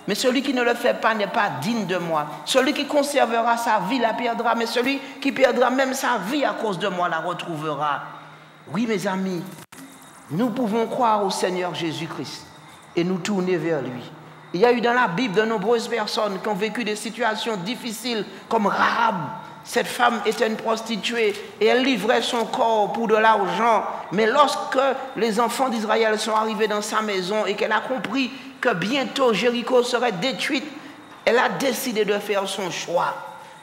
Mais celui qui ne le fait pas n'est pas digne de moi. Celui qui conservera sa vie la perdra, mais celui qui perdra même sa vie à cause de moi la retrouvera. Oui, mes amis, nous pouvons croire au Seigneur Jésus-Christ et nous tourner vers lui. Il y a eu dans la Bible de nombreuses personnes qui ont vécu des situations difficiles comme Rahab. Cette femme était une prostituée et elle livrait son corps pour de l'argent. Mais lorsque les enfants d'Israël sont arrivés dans sa maison et qu'elle a compris que bientôt Jéricho serait détruite, elle a décidé de faire son choix.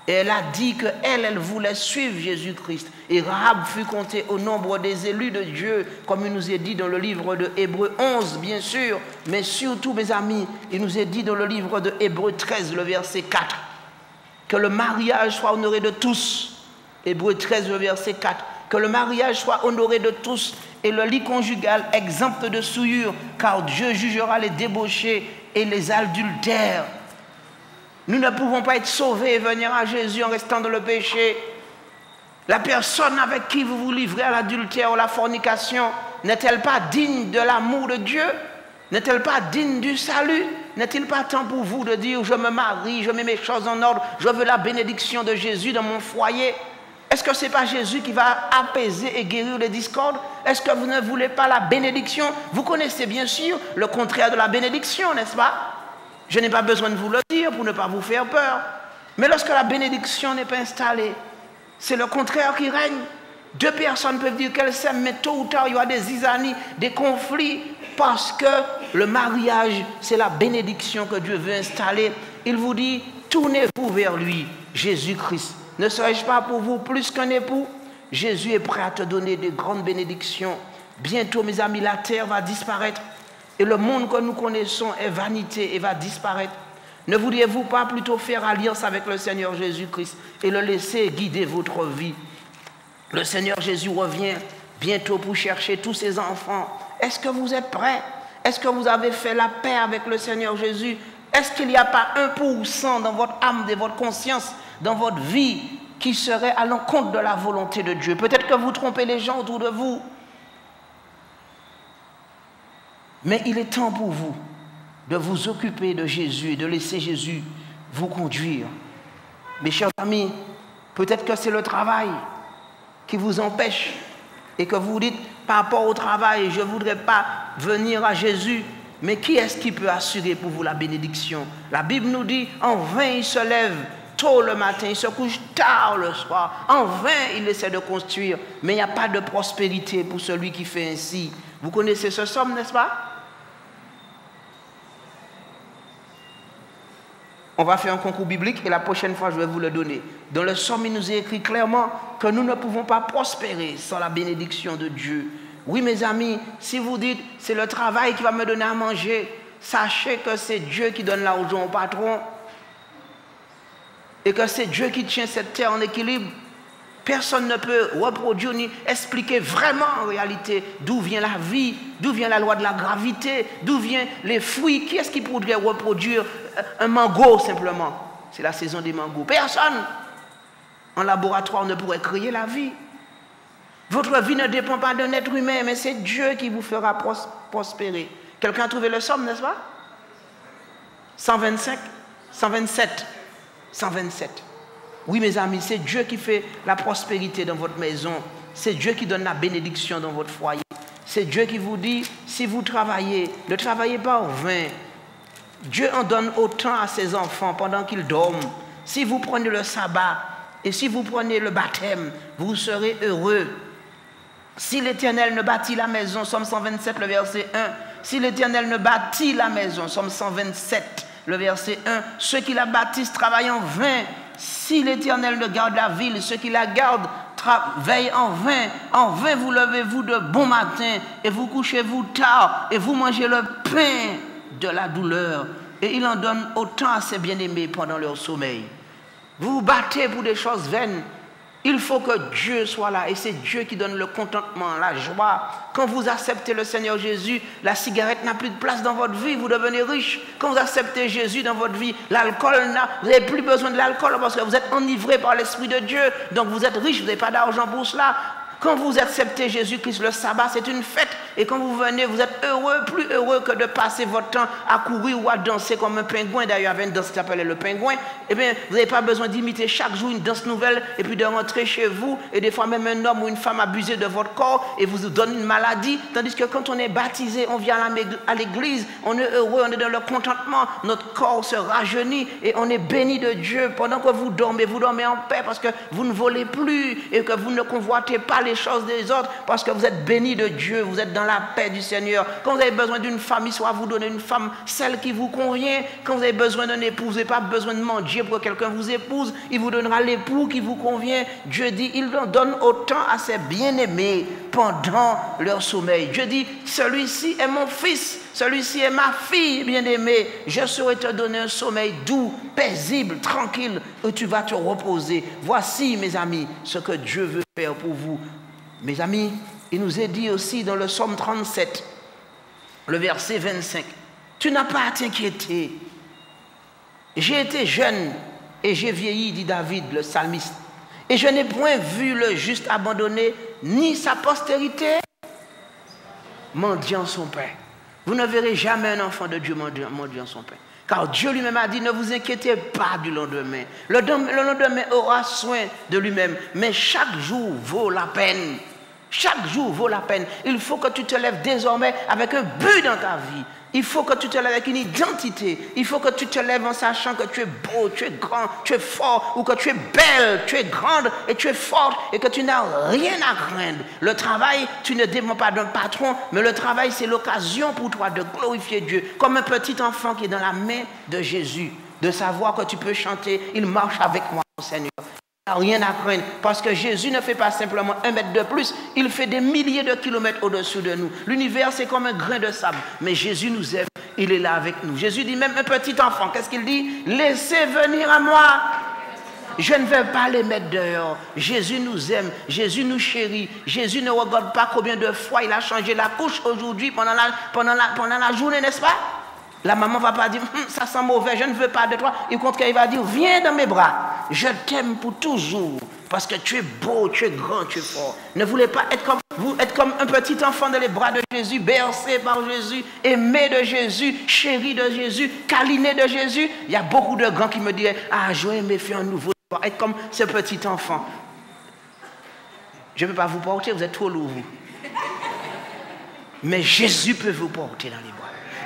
Et elle a dit qu'elle voulait suivre Jésus-Christ. Et Rahab fut comptée au nombre des élus de Dieu, comme il nous est dit dans le livre de Hébreux 11, bien sûr. Mais surtout, mes amis, il nous est dit dans le livre de Hébreux 13, le verset 4, que le mariage soit honoré de tous. Hébreux 13, le verset 4. Que le mariage soit honoré de tous et le lit conjugal exempt de souillure, car Dieu jugera les débauchés et les adultères. Nous ne pouvons pas être sauvés et venir à Jésus en restant dans le péché. La personne avec qui vous vous livrez à l'adultère ou à la fornication, n'est-elle pas digne de l'amour de Dieu? N'est-elle pas digne du salut? N'est-il pas temps pour vous de dire, je me marie, je mets mes choses en ordre, je veux la bénédiction de Jésus dans mon foyer? Est-ce que ce n'est pas Jésus qui va apaiser et guérir les discordes? Est-ce que vous ne voulez pas la bénédiction? Vous connaissez bien sûr le contraire de la bénédiction, n'est-ce pas? Je n'ai pas besoin de vous le dire pour ne pas vous faire peur. Mais lorsque la bénédiction n'est pas installée, c'est le contraire qui règne. Deux personnes peuvent dire qu'elles s'aiment, mais tôt ou tard, il y aura des zizanies, des conflits, parce que le mariage, c'est la bénédiction que Dieu veut installer. Il vous dit, tournez-vous vers lui, Jésus-Christ. Ne serais-je pas pour vous plus qu'un époux? Jésus est prêt à te donner de grandes bénédictions. Bientôt, mes amis, la terre va disparaître. Et le monde que nous connaissons est vanité et va disparaître. Ne voudriez-vous pas plutôt faire alliance avec le Seigneur Jésus-Christ et le laisser guider votre vie? Le Seigneur Jésus revient bientôt pour chercher tous ses enfants. Est-ce que vous êtes prêts? Est-ce que vous avez fait la paix avec le Seigneur Jésus? Est-ce qu'il n'y a pas 1% dans votre âme, dans votre conscience, dans votre vie, qui serait à l'encontre de la volonté de Dieu? Peut-être que vous trompez les gens autour de vous. Mais il est temps pour vous de vous occuper de Jésus et de laisser Jésus vous conduire. Mes chers amis, peut-être que c'est le travail qui vous empêche et que vous dites, par rapport au travail, je ne voudrais pas venir à Jésus. Mais qui est-ce qui peut assurer pour vous la bénédiction? La Bible nous dit, en vain il se lève tôt le matin, il se couche tard le soir. En vain il essaie de construire, mais il n'y a pas de prospérité pour celui qui fait ainsi. Vous connaissez ce psaume, n'est-ce pas? On va faire un concours biblique et la prochaine fois, je vais vous le donner. Dans le psaume, il nous est écrit clairement que nous ne pouvons pas prospérer sans la bénédiction de Dieu. Oui, mes amis, si vous dites, c'est le travail qui va me donner à manger, sachez que c'est Dieu qui donne l'argent au patron et que c'est Dieu qui tient cette terre en équilibre. Personne ne peut reproduire ni expliquer vraiment en réalité d'où vient la vie, d'où vient la loi de la gravité, d'où viennent les fruits. Qui est-ce qui pourrait reproduire un mango simplement? C'est la saison des mangos. Personne en laboratoire ne pourrait créer la vie. Votre vie ne dépend pas d'un être humain, mais c'est Dieu qui vous fera prospérer. Quelqu'un a trouvé le psaume, n'est-ce pas? 127. Oui, mes amis, c'est Dieu qui fait la prospérité dans votre maison. C'est Dieu qui donne la bénédiction dans votre foyer. C'est Dieu qui vous dit, si vous travaillez, ne travaillez pas en vain. Dieu en donne autant à ses enfants pendant qu'ils dorment. Si vous prenez le sabbat et si vous prenez le baptême, vous serez heureux. Si l'Éternel ne bâtit la maison, Psaume 127, le verset 1. Si l'Éternel ne bâtit la maison, Psaume 127, le verset 1. Ceux qui la bâtissent travaillent en vain. Si l'Éternel ne garde la ville, ceux qui la gardent veillent en vain. En vain vous levez-vous de bon matin et vous couchez-vous tard et vous mangez le pain de la douleur. Et il en donne autant à ses bien-aimés pendant leur sommeil. Vous vous battez pour des choses vaines. Il faut que Dieu soit là et c'est Dieu qui donne le contentement, la joie. Quand vous acceptez le Seigneur Jésus, la cigarette n'a plus de place dans votre vie, vous devenez riche. Quand vous acceptez Jésus dans votre vie, l'alcool vous n'avez plus besoin de l'alcool parce que vous êtes enivré par l'Esprit de Dieu. Donc vous êtes riche, vous n'avez pas d'argent pour cela. Quand vous acceptez Jésus-Christ, le sabbat, c'est une fête. Et quand vous venez, vous êtes heureux, plus heureux que de passer votre temps à courir ou à danser comme un pingouin. D'ailleurs, il y avait une danse qui s'appelait le pingouin. Eh bien, vous n'avez pas besoin d'imiter chaque jour une danse nouvelle et puis de rentrer chez vous. Et des fois, même un homme ou une femme abusé de votre corps et vous donne une maladie. Tandis que quand on est baptisé, on vient à l'église, on est heureux, on est dans le contentement. Notre corps se rajeunit et on est béni de Dieu. Pendant que vous dormez en paix parce que vous ne volez plus et que vous ne convoitez pas les choses des autres parce que vous êtes béni de Dieu, vous êtes dans la paix du Seigneur. Quand vous avez besoin d'une femme, il soit vous donner une femme, celle qui vous convient. Quand vous avez besoin d'un époux, vous n'avez pas besoin de mendier pour que quelqu'un vous épouse, il vous donnera l'époux qui vous convient. Dieu dit, il en donne autant à ses bien-aimés pendant leur sommeil. Dieu dit, celui-ci est mon fils, celui-ci est ma fille bien-aimée. Je saurai te donner un sommeil doux, paisible, tranquille, où tu vas te reposer. Voici, mes amis, ce que Dieu veut faire pour vous. Mes amis, il nous est dit aussi dans le psaume 37, le verset 25, tu n'as pas à t'inquiéter. J'ai été jeune et j'ai vieilli, dit David, le psalmiste. Et je n'ai point vu le juste abandonné, ni sa postérité mendiant son pain. Vous ne verrez jamais un enfant de Dieu mendiant son pain. Car Dieu lui-même a dit, ne vous inquiétez pas du lendemain. Le lendemain aura soin de lui-même. Mais chaque jour vaut la peine. Chaque jour vaut la peine. Il faut que tu te lèves désormais avec un but dans ta vie. Il faut que tu te lèves avec une identité. Il faut que tu te lèves en sachant que tu es beau, tu es grand, tu es fort, ou que tu es belle, tu es grande et tu es forte et que tu n'as rien à craindre. Le travail, tu ne dépends pas d'un patron, mais le travail, c'est l'occasion pour toi de glorifier Dieu. Comme un petit enfant qui est dans la main de Jésus, de savoir que tu peux chanter, il marche avec moi, Seigneur. Il n'y a rien à craindre parce que Jésus ne fait pas simplement 1 mètre de plus, il fait des milliers de kilomètres au-dessus de nous. L'univers c'est comme un grain de sable, mais Jésus nous aime, il est là avec nous. Jésus dit même un petit enfant, qu'est-ce qu'il dit? Laissez venir à moi. Je ne vais pas les mettre dehors. Jésus nous aime, Jésus nous chérit. Jésus ne regarde pas combien de fois il a changé la couche aujourd'hui pendant la journée, n'est-ce pas? La maman ne va pas dire, ça sent mauvais, je ne veux pas de toi. Il compte qu'il va dire, viens dans mes bras. Je t'aime pour toujours. Parce que tu es beau, tu es grand, tu es fort. Ne voulez pas être comme un petit enfant dans les bras de Jésus, bercé par Jésus, aimé de Jésus, chéri de Jésus, câliné de Jésus. Il y a beaucoup de grands qui me disent, ah, j'aurais aimé faire un nouveau. Être comme ce petit enfant. Je ne peux pas vous porter, vous êtes trop lourd, vous. Mais Jésus peut vous porter dans les bras.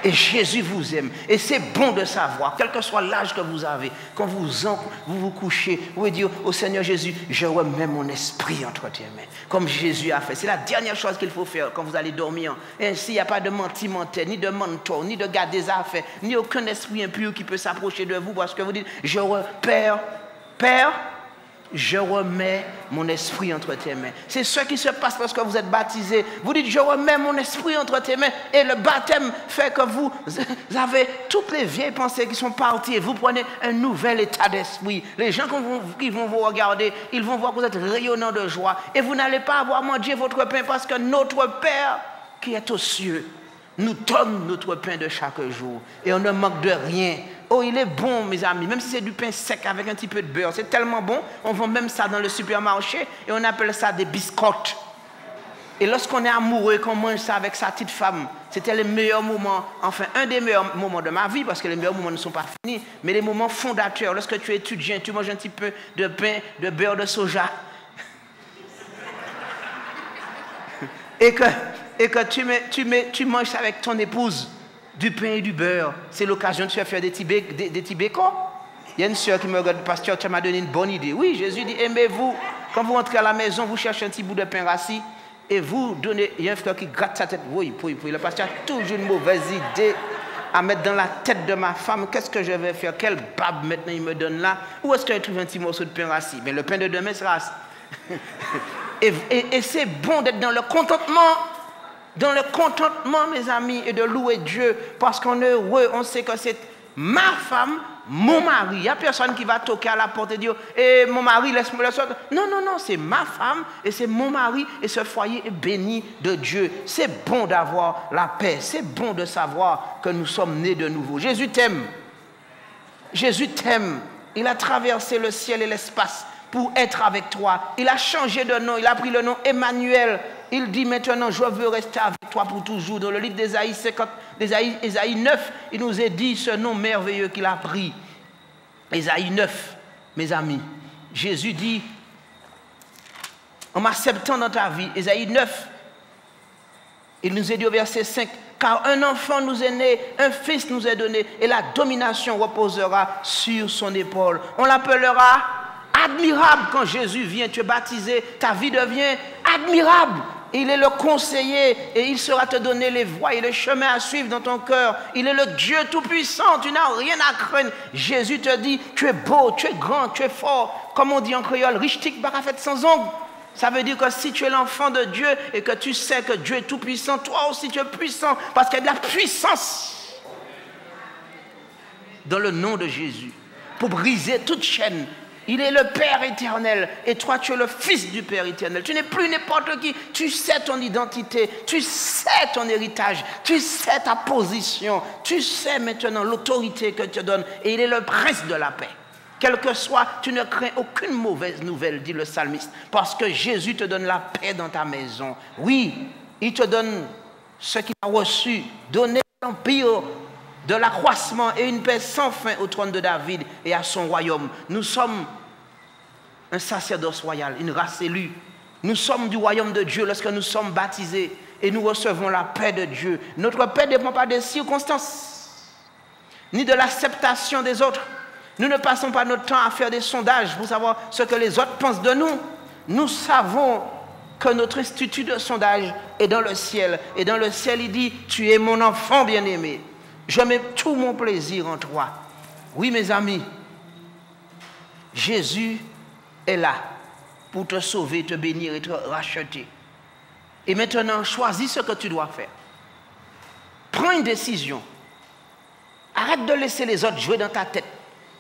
Et Jésus vous aime. Et c'est bon de savoir, quel que soit l'âge que vous avez, quand vous couchez, vous pouvez dire au Seigneur Jésus, je remets mon esprit entre tes mains. Comme Jésus a fait. C'est la dernière chose qu'il faut faire quand vous allez dormir. Ainsi, il n'y a pas de menti-menteur, ni de mentor, ni de garde des affaires, ni aucun esprit impur qui peut s'approcher de vous parce que vous dites, Père, je remets mon esprit entre tes mains. C'est ce qui se passe lorsque vous êtes baptisé. Vous dites, je remets mon esprit entre tes mains. Et le baptême fait que vous avez toutes les vieilles pensées qui sont parties. Et vous prenez un nouvel état d'esprit. Les gens qui vont vous regarder, ils vont voir que vous êtes rayonnant de joie. Et vous n'allez pas avoir mangé votre pain parce que notre Père qui est aux cieux nous donne notre pain de chaque jour. Et on ne manque de rien. Oh, il est bon, mes amis, même si c'est du pain sec avec un petit peu de beurre. C'est tellement bon, on vend même ça dans le supermarché et on appelle ça des biscottes. Et lorsqu'on est amoureux et qu'on mange ça avec sa petite femme, c'était les meilleurs moments, enfin un des meilleurs moments de ma vie, parce que les meilleurs moments ne sont pas finis, mais les moments fondateurs, lorsque tu es étudiant, tu manges un petit peu de pain, de beurre de soja. Et que tu manges ça avec ton épouse. Du pain et du beurre, c'est l'occasion de se faire des petits bécons. Il y a une soeur qui me regarde, pasteur, tu m'as donné une bonne idée. Oui, Jésus dit, aimez-vous. Quand vous rentrez à la maison, vous cherchez un petit bout de pain rassis et vous donnez. Il y a un frère qui gratte sa tête. Oui. Le pasteur a toujours une mauvaise idée à mettre dans la tête de ma femme. Qu'est-ce que je vais faire? Quel bab maintenant il me donne là? Où est-ce que je trouve un petit morceau de pain rassis? Mais le pain de demain sera rassis. et c'est bon d'être dans le contentement. Dans le contentement, mes amis, et de louer Dieu. Parce qu'on est heureux, on sait que c'est ma femme, mon mari. Il n'y a personne qui va toquer à la porte et dire mon mari, laisse-moi le sortir. Non, c'est ma femme et c'est mon mari et ce foyer est béni de Dieu. C'est bon d'avoir la paix. C'est bon de savoir que nous sommes nés de nouveau. Jésus t'aime. Jésus t'aime. Il a traversé le ciel et l'espace pour être avec toi. Il a changé de nom. Il a pris le nom Emmanuel. Il dit maintenant, je veux rester avec toi pour toujours. Dans le livre d'Ésaïe 9, il nous est dit ce nom merveilleux qu'il a pris. Ésaïe 9, mes amis. Jésus dit, en m'acceptant dans ta vie, Ésaïe 9, il nous est dit au verset 5, car un enfant nous est né, un fils nous est donné, et la domination reposera sur son épaule. On l'appellera admirable quand Jésus vient. Tu es baptisé, ta vie devient admirable. Il est le conseiller et il saura te donner les voies et les chemins à suivre dans ton cœur. Il est le Dieu tout-puissant, tu n'as rien à craindre. Jésus te dit, tu es beau, tu es grand, tu es fort. Comme on dit en créole, richtik baka fait sans ongles. Ça veut dire que si tu es l'enfant de Dieu et que tu sais que Dieu est tout-puissant, toi aussi tu es puissant parce qu'il y a de la puissance dans le nom de Jésus pour briser toute chaîne. Il est le Père éternel et toi tu es le Fils du Père éternel. Tu n'es plus n'importe qui. Tu sais ton identité, tu sais ton héritage, tu sais ta position, tu sais maintenant l'autorité que tu donnes et il est le prince de la paix. Quel que soit, tu ne crains aucune mauvaise nouvelle, dit le psalmiste, parce que Jésus te donne la paix dans ta maison. Oui, il te donne ce qu'il a reçu, donner l'empire de l'accroissement et une paix sans fin au trône de David et à son royaume. Nous sommes un sacerdoce royal, une race élue. Nous sommes du royaume de Dieu lorsque nous sommes baptisés et nous recevons la paix de Dieu. Notre paix ne dépend pas des circonstances, ni de l'acceptation des autres. Nous ne passons pas notre temps à faire des sondages pour savoir ce que les autres pensent de nous. Nous savons que notre institut de sondage est dans le ciel. Et dans le ciel, il dit, tu es mon enfant bien-aimé. Je mets tout mon plaisir en toi. Oui, mes amis, Jésus est là pour te sauver, te bénir et te racheter. Et maintenant, choisis ce que tu dois faire. Prends une décision. Arrête de laisser les autres jouer dans ta tête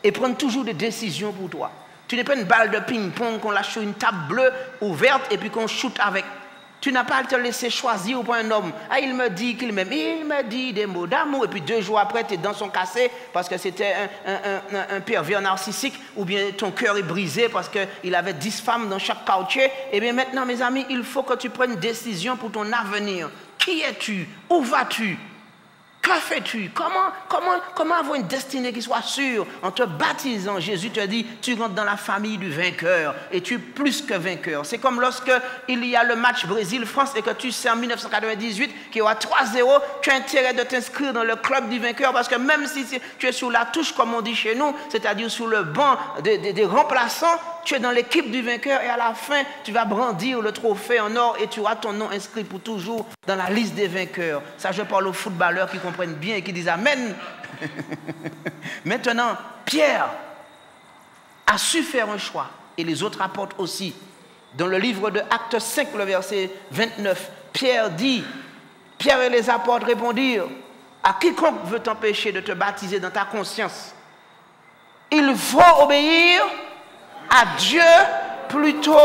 et prendre toujours des décisions pour toi. Tu n'es pas une balle de ping-pong qu'on lâche sur une table bleue ouverte et puis qu'on shoot avec. Tu n'as pas à te laisser choisir pour un homme. Ah, il me dit qu'il m'aime. Il me dit des mots d'amour. Et puis 2 jours après, tes dents sont cassées parce que c'était un pervers narcissique. Ou bien ton cœur est brisé parce qu'il avait 10 femmes dans chaque quartier. Et bien maintenant, mes amis, il faut que tu prennes une décision pour ton avenir. Qui es-tu? Où vas-tu? Que fais-tu? Comment avoir une destinée qui soit sûre? En te baptisant, Jésus te dit, tu rentres dans la famille du vainqueur et tu es plus que vainqueur. C'est comme lorsque il y a le match Brésil-France et que tu sais en 1998 qu'il y aura 3-0, tu as intérêt de t'inscrire dans le club du vainqueur parce que même si tu es sur la touche, comme on dit chez nous, c'est-à-dire sur le banc des remplaçants, tu es dans l'équipe du vainqueur et à la fin, tu vas brandir le trophée en or et tu auras ton nom inscrit pour toujours dans la liste des vainqueurs. Ça, je parle aux footballeurs qui comprennent bien et qui disent Amen. Maintenant, Pierre a su faire un choix et les autres apportent aussi. Dans le livre de Actes 5, le verset 29, Pierre dit, Pierre et les apôtres répondirent, à quiconque veut t'empêcher de te baptiser dans ta conscience, il faut obéir à Dieu plutôt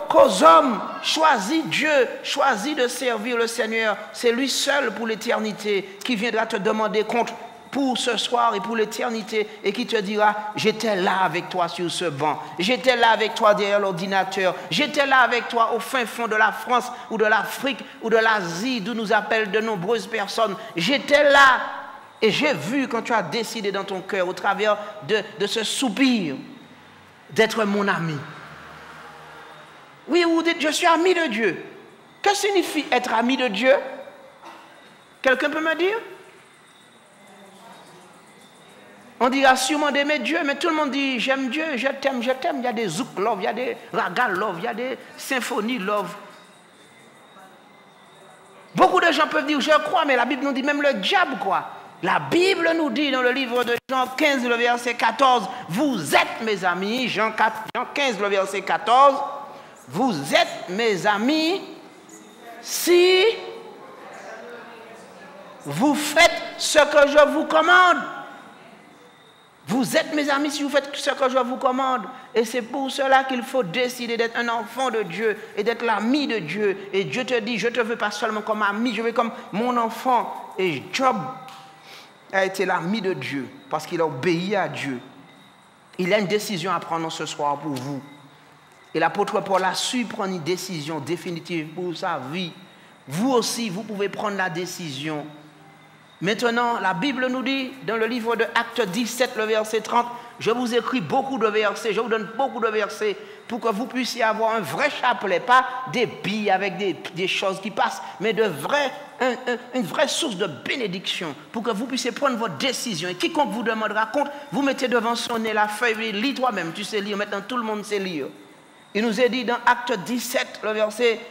qu'aux hommes. Choisis Dieu, choisis de servir le Seigneur. C'est lui seul pour l'éternité qui viendra te demander compte pour ce soir et pour l'éternité et qui te dira, j'étais là avec toi sur ce banc, j'étais là avec toi derrière l'ordinateur, j'étais là avec toi au fin fond de la France ou de l'Afrique ou de l'Asie d'où nous appellent de nombreuses personnes. J'étais là et j'ai vu quand tu as décidé dans ton cœur au travers de ce soupir d'être mon ami. Oui, vous dites, je suis ami de Dieu. Que signifie être ami de Dieu? Quelqu'un peut me dire? On dira sûrement d'aimer Dieu, mais tout le monde dit j'aime Dieu, je t'aime, je t'aime. Il y a des zouk love, il y a des raga love, il y a des symphonies love. Beaucoup de gens peuvent dire je crois, mais la Bible nous dit même le diable croit. La Bible nous dit dans le livre de Jean 15, le verset 14, vous êtes mes amis, Jean 15, le verset 14, vous êtes mes amis si vous faites ce que je vous commande. Vous êtes mes amis si vous faites ce que je vous commande. Et c'est pour cela qu'il faut décider d'être un enfant de Dieu et d'être l'ami de Dieu. Et Dieu te dit, je ne te veux pas seulement comme ami, je veux comme mon enfant. Et Job a été l'ami de Dieu parce qu'il a obéi à Dieu. Il a une décision à prendre ce soir pour vous. Et l'apôtre Paul a su prendre une décision définitive pour sa vie. Vous aussi, vous pouvez prendre la décision. Maintenant, la Bible nous dit, dans le livre de Actes 17, le verset 30, je vous écris beaucoup de versets, je vous donne beaucoup de versets pour que vous puissiez avoir un vrai chapelet, pas des billes avec des choses qui passent, mais une vraie source de bénédiction pour que vous puissiez prendre votre décision. Et quiconque vous demandera compte, vous mettez devant son nez la feuille, lis toi-même, tu sais lire, maintenant tout le monde sait lire. Il nous est dit dans Actes 17, le verset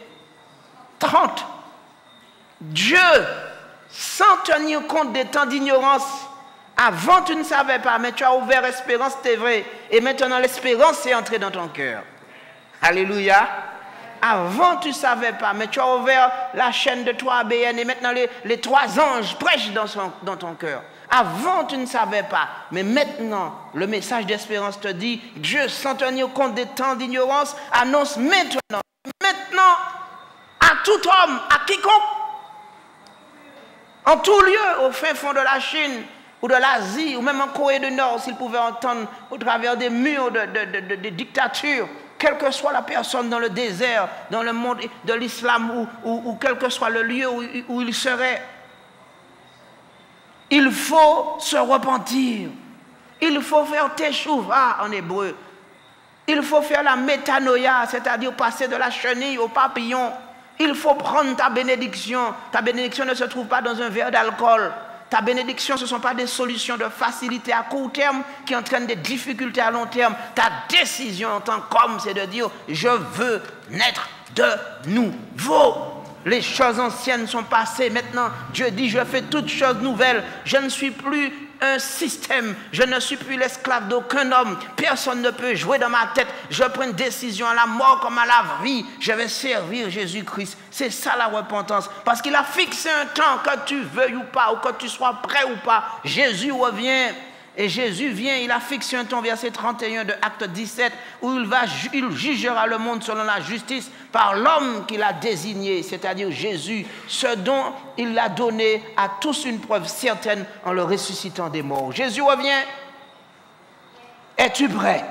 30, Dieu, sans tenir compte des temps d'ignorance, avant tu ne savais pas, mais tu as ouvert l'espérance, c'est vrai, et maintenant l'espérance est entrée dans ton cœur. Alléluia. Avant tu ne savais pas, mais tu as ouvert la chaîne de 3 ABN, et maintenant les 3 anges prêchent dans ton cœur. Avant tu ne savais pas, mais maintenant le message d'espérance te dit, Dieu, sans tenir compte des temps d'ignorance, annonce maintenant à tout homme, à quiconque, en tout lieu, au fin fond de la Chine, ou de l'Asie, ou même en Corée du Nord, s'ils pouvaient entendre au travers des murs de dictature, quelle que soit la personne dans le désert, dans le monde de l'islam, ou quel que soit le lieu où il serait, il faut se repentir. Il faut faire teshuva en hébreu. Il faut faire la métanoïa, c'est-à-dire passer de la chenille au papillon. Il faut prendre ta bénédiction. Ta bénédiction ne se trouve pas dans un verre d'alcool. Ta bénédiction, ce ne sont pas des solutions de facilité à court terme qui entraînent des difficultés à long terme. Ta décision en tant qu'homme, c'est de dire, je veux naître de nouveau. Les choses anciennes sont passées. Maintenant, Dieu dit, je fais toutes choses nouvelles. Je ne suis plus un système. Je ne suis plus l'esclave d'aucun homme. Personne ne peut jouer dans ma tête. Je prends une décision à la mort comme à la vie. Je vais servir Jésus-Christ. C'est ça la repentance. Parce qu'il a fixé un temps, que tu veuilles ou pas, ou que tu sois prêt ou pas. Jésus revient. Et Jésus vient, il a fixé un temps, verset 31 de Acte 17, où il jugera le monde selon la justice par l'homme qu'il a désigné, c'est-à-dire Jésus, ce dont il a donné à tous une preuve certaine en le ressuscitant des morts. Jésus revient. Es-tu prêt?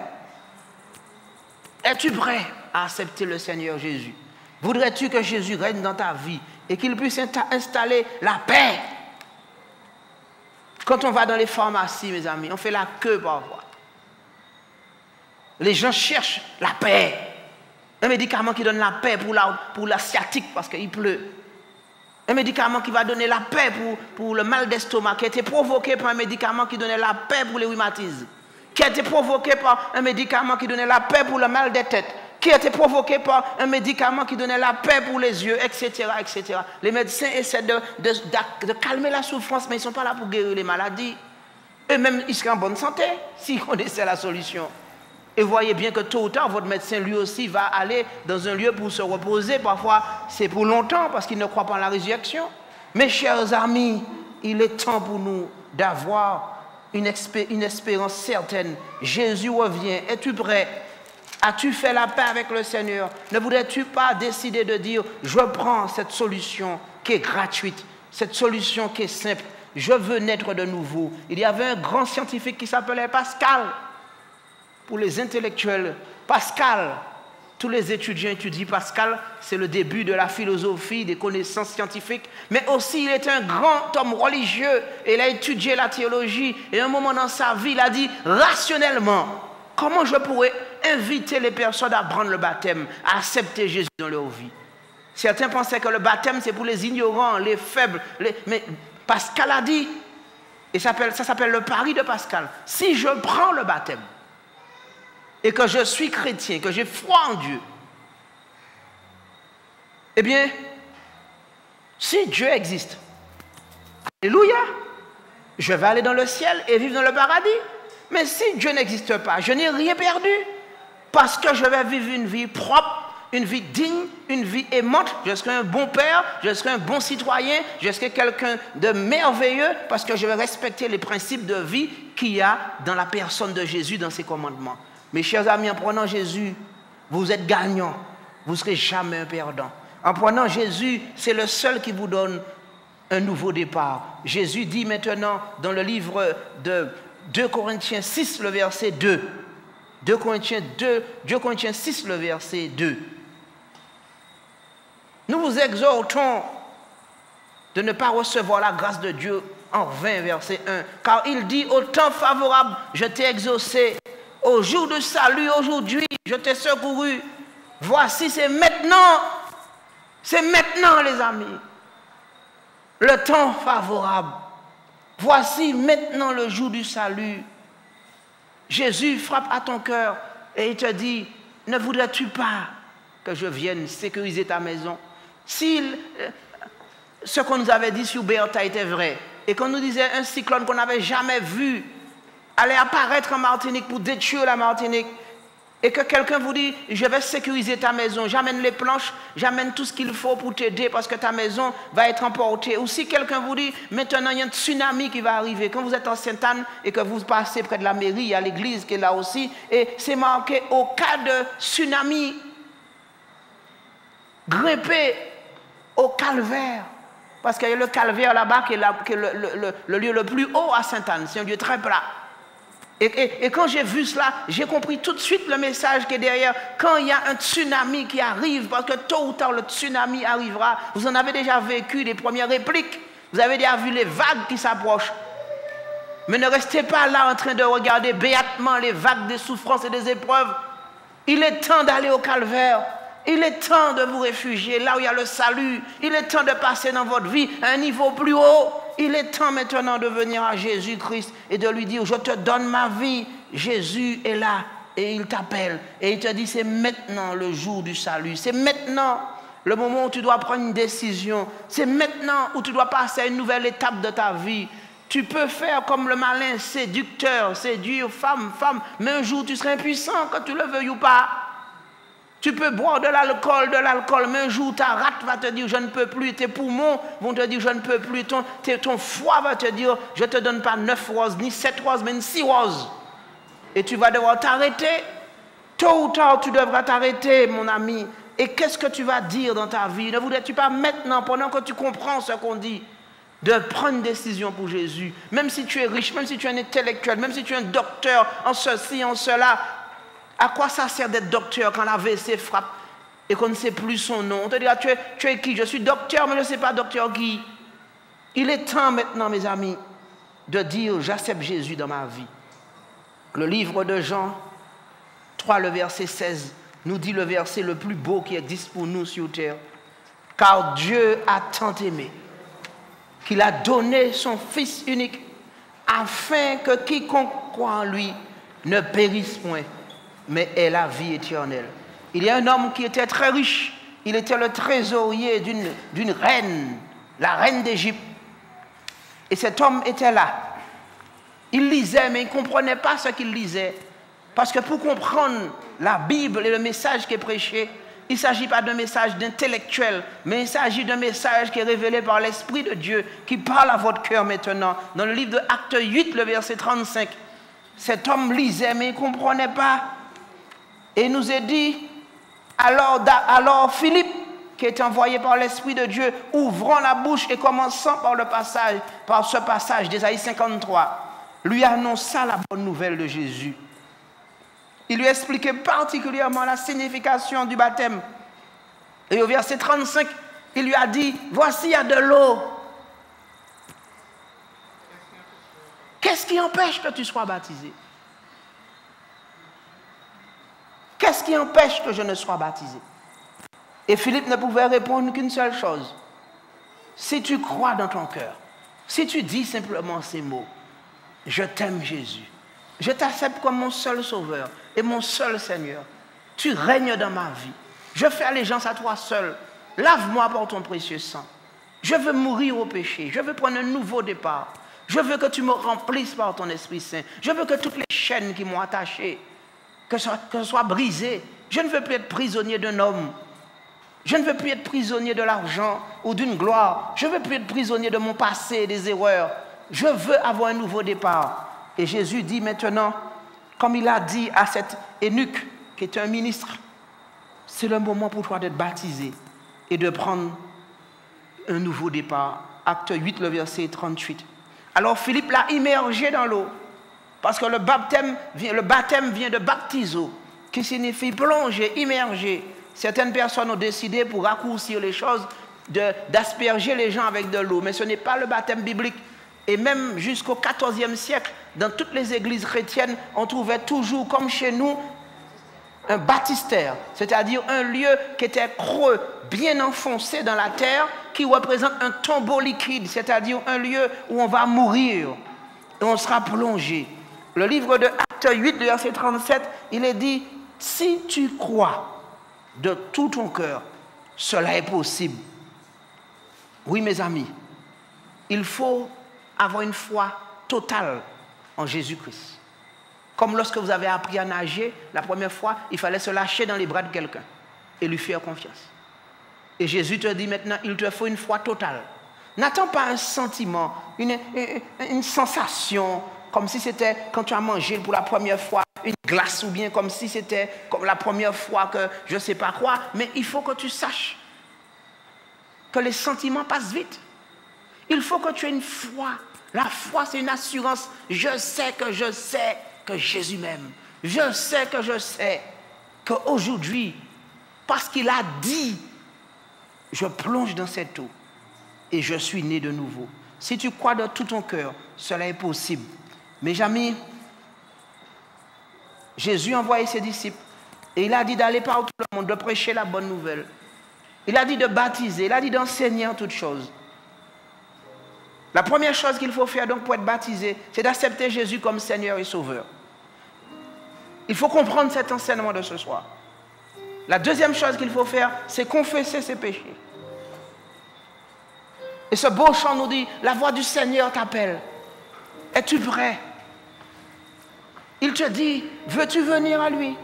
Es-tu prêt à accepter le Seigneur Jésus? Voudrais-tu que Jésus règne dans ta vie et qu'il puisse installer la paix? Quand on va dans les pharmacies, mes amis, on fait la queue parfois. Les gens cherchent la paix. Un médicament qui donne la paix pour la sciatique parce qu'il pleut. Un médicament qui va donner la paix pour le mal d'estomac, qui a été provoqué par un médicament qui donnait la paix pour les rhumatismes. Qui a été provoqué par un médicament qui donnait la paix pour le mal des têtes. Qui a été provoqué par un médicament qui donnait la paix pour les yeux, etc., etc. Les médecins essaient de calmer la souffrance, mais ils ne sont pas là pour guérir les maladies. Eux-mêmes, ils seraient en bonne santé s'ils connaissaient la solution. Et voyez bien que tôt ou tard, votre médecin, lui aussi, va aller dans un lieu pour se reposer. Parfois, c'est pour longtemps, parce qu'il ne croit pas en la résurrection. Mes chers amis, il est temps pour nous d'avoir une espérance certaine. Jésus revient. Es-tu prêt? As-tu fait la paix avec le Seigneur? Ne voudrais-tu pas décider de dire, je prends cette solution qui est gratuite, cette solution qui est simple, je veux naître de nouveau. Il y avait un grand scientifique qui s'appelait Pascal. Pour les intellectuels, Pascal, tous les étudiants étudient Pascal, c'est le début de la philosophie, des connaissances scientifiques, mais aussi il était un grand homme religieux, et il a étudié la théologie, et à un moment dans sa vie, il a dit, rationnellement, comment je pourrais inviter les personnes à prendre le baptême, à accepter Jésus dans leur vie? Certains pensaient que le baptême, c'est pour les ignorants, les faibles. Mais Pascal a dit, Et ça s'appelle le pari de Pascal. Si je prends le baptême et que je suis chrétien, que j'ai foi en Dieu, eh bien, si Dieu existe, alléluia, je vais aller dans le ciel et vivre dans le paradis. Mais si Dieu n'existe pas, je n'ai rien perdu. Parce que je vais vivre une vie propre, une vie digne, une vie aimante. Je serai un bon père, je serai un bon citoyen, je serai quelqu'un de merveilleux parce que je vais respecter les principes de vie qu'il y a dans la personne de Jésus, dans ses commandements. Mes chers amis, en prenant Jésus, vous êtes gagnants. Vous ne serez jamais un perdant. En prenant Jésus, c'est le seul qui vous donne un nouveau départ. Jésus dit maintenant dans le livre de 2 Corinthiens 6, le verset 2. 2 Corinthiens 6, le verset 2. Nous vous exhortons de ne pas recevoir la grâce de Dieu en vain, verset 1. Car il dit, au temps favorable, je t'ai exaucé. Au jour de salut, aujourd'hui, je t'ai secouru. Voici, c'est maintenant, les amis, le temps favorable. Voici maintenant le jour du salut. Jésus frappe à ton cœur et il te dit, ne voudrais-tu pas que je vienne sécuriser ta maison? Si ce qu'on nous avait dit sur Bertha était vrai, et qu'on nous disait un cyclone qu'on n'avait jamais vu allait apparaître en Martinique pour détruire la Martinique, et que quelqu'un vous dit, je vais sécuriser ta maison, j'amène les planches, j'amène tout ce qu'il faut pour t'aider parce que ta maison va être emportée. Ou si quelqu'un vous dit, maintenant il y a un tsunami qui va arriver. Quand vous êtes en Sainte-Anne et que vous passez près de la mairie, il y a l'église qui est là aussi, et c'est marqué, au cas de tsunami, grimpez au calvaire. Parce qu'il y a le calvaire là-bas qui est le lieu le plus haut à Sainte-Anne, c'est un lieu très plat. Et quand j'ai vu cela, j'ai compris tout de suite le message qui est derrière. Quand il y a un tsunami qui arrive, parce que tôt ou tard le tsunami arrivera, vous en avez déjà vécu les premières répliques, vous avez déjà vu les vagues qui s'approchent. Mais ne restez pas là en train de regarder béatement les vagues des souffrances et des épreuves. Il est temps d'aller au calvaire. Il est temps de vous réfugier là où il y a le salut. Il est temps de passer dans votre vie à un niveau plus haut. Il est temps maintenant de venir à Jésus-Christ et de lui dire, je te donne ma vie. Jésus est là et il t'appelle. Et il te dit, c'est maintenant le jour du salut. C'est maintenant le moment où tu dois prendre une décision. C'est maintenant où tu dois passer à une nouvelle étape de ta vie. Tu peux faire comme le malin séducteur, séduire femme, mais un jour tu seras impuissant, que tu le veuilles ou pas. Tu peux boire de l'alcool, mais un jour ta rate va te dire je ne peux plus, tes poumons vont te dire je ne peux plus, ton foie va te dire je ne te donne pas 9 roses, ni 7 roses, mais 6 roses. Et tu vas devoir t'arrêter. Tôt ou tard, tu devras t'arrêter, mon ami. Et qu'est-ce que tu vas dire dans ta vie? Ne voudrais-tu pas maintenant, pendant que tu comprends ce qu'on dit, de prendre une décision pour Jésus? Même si tu es riche, même si tu es un intellectuel, même si tu es un docteur en ceci, en cela, à quoi ça sert d'être docteur quand l'AVC frappe et qu'on ne sait plus son nom? On te dira, tu es qui? Je suis docteur, mais je ne sais pas docteur qui. Il est temps maintenant, mes amis, de dire, j'accepte Jésus dans ma vie. Le livre de Jean 3, le verset 16, nous dit le verset le plus beau qui existe pour nous sur terre. Car Dieu a tant aimé qu'il a donné son Fils unique afin que quiconque croit en lui ne périsse point, mais ait la vie éternelle. Il y a un homme qui était très riche. Il était le trésorier d'une reine, la reine d'Égypte. Et cet homme était là. Il lisait, mais il ne comprenait pas ce qu'il lisait. Parce que pour comprendre la Bible et le message qui est prêché, il ne s'agit pas d'un message d'intellectuel, mais il s'agit d'un message qui est révélé par l'Esprit de Dieu, qui parle à votre cœur maintenant. Dans le livre de Actes 8, le verset 35, cet homme lisait, mais il ne comprenait pas. Et il nous est dit, alors Philippe, qui est envoyé par l'Esprit de Dieu, ouvrant la bouche et commençant par ce passage d'Ésaïe 53, lui annonça la bonne nouvelle de Jésus. Il lui expliquait particulièrement la signification du baptême. Et au verset 35, il lui a dit, voici il y a de l'eau. Qu'est-ce qui empêche que tu sois baptisé? Qu'est-ce qui empêche que je ne sois baptisé? Et Philippe ne pouvait répondre qu'une seule chose. Si tu crois dans ton cœur, si tu dis simplement ces mots, Je t'aime, Jésus. Je t'accepte comme mon seul sauveur et mon seul Seigneur. Tu règnes dans ma vie. Je fais allégeance à toi seul. Lave-moi par ton précieux sang. Je veux mourir au péché. Je veux prendre un nouveau départ. Je veux que tu me remplisses par ton Esprit Saint. Je veux que toutes les chaînes qui m'ont attaché, que ce soit brisé. Je ne veux plus être prisonnier d'un homme. Je ne veux plus être prisonnier de l'argent ou d'une gloire. Je ne veux plus être prisonnier de mon passé et des erreurs. Je veux avoir un nouveau départ. Et Jésus dit maintenant, comme il a dit à cet eunuque qui est un ministre, c'est le moment pour toi d'être baptisé et de prendre un nouveau départ. Acte 8, le verset 38. Alors Philippe l'a immergé dans l'eau, parce que le baptême vient de baptizo, qui signifie plonger, immerger. Certaines personnes ont décidé, pour raccourcir les choses, d'asperger les gens avec de l'eau, mais ce n'est pas le baptême biblique. Et même jusqu'au XIVe siècle, dans toutes les églises chrétiennes, on trouvait toujours, comme chez nous, un baptistère, c'est-à-dire un lieu qui était creux, bien enfoncé dans la terre, qui représente un tombeau liquide, c'est-à-dire un lieu où on va mourir et on sera plongé. Le livre de Acte 8, verset 37, il est dit, si tu crois de tout ton cœur, cela est possible. Oui, mes amis, il faut avoir une foi totale en Jésus-Christ. Comme lorsque vous avez appris à nager, la première fois, il fallait se lâcher dans les bras de quelqu'un et lui faire confiance. Et Jésus te dit maintenant, il te faut une foi totale. N'attends pas un sentiment, une sensation, comme si c'était quand tu as mangé pour la première fois une glace, ou bien comme si c'était comme la première fois que je ne sais pas quoi. Mais il faut que tu saches que les sentiments passent vite. Il faut que tu aies une foi. La foi, c'est une assurance. Je sais que Jésus m'aime. Je sais qu'aujourd'hui, parce qu'il a dit, je plonge dans cette eau et je suis né de nouveau. Si tu crois de tout ton cœur, cela est possible. Mes amis, Jésus a envoyé ses disciples et il a dit d'aller par tout le monde, de prêcher la bonne nouvelle. Il a dit de baptiser, il a dit d'enseigner en toutes choses. La première chose qu'il faut faire donc pour être baptisé, c'est d'accepter Jésus comme Seigneur et Sauveur. Il faut comprendre cet enseignement de ce soir. La deuxième chose qu'il faut faire, c'est confesser ses péchés. Et ce beau chant nous dit, la voix du Seigneur t'appelle. Es-tu prêt? Il te dit, veux-tu venir à lui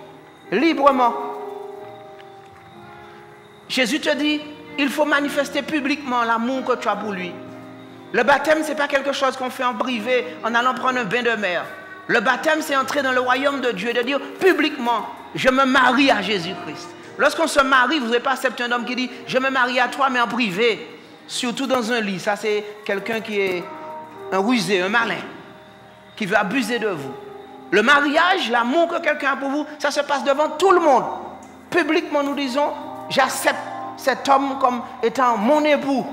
librement? Jésus te dit, il faut manifester publiquement l'amour que tu as pour lui. Le baptême, ce n'est pas quelque chose qu'on fait en privé en allant prendre un bain de mer. Le baptême, c'est entrer dans le royaume de Dieu et de dire publiquement, je me marie à Jésus-Christ. Lorsqu'on se marie, vous n'avez pas accepté un homme qui dit, je me marie à toi, mais en privé. Surtout dans un lit. Ça, c'est quelqu'un qui est un rusé, un malin, qui veut abuser de vous. Le mariage, l'amour que quelqu'un a pour vous, ça se passe devant tout le monde. Publiquement, nous disons, j'accepte cet homme comme étant mon époux.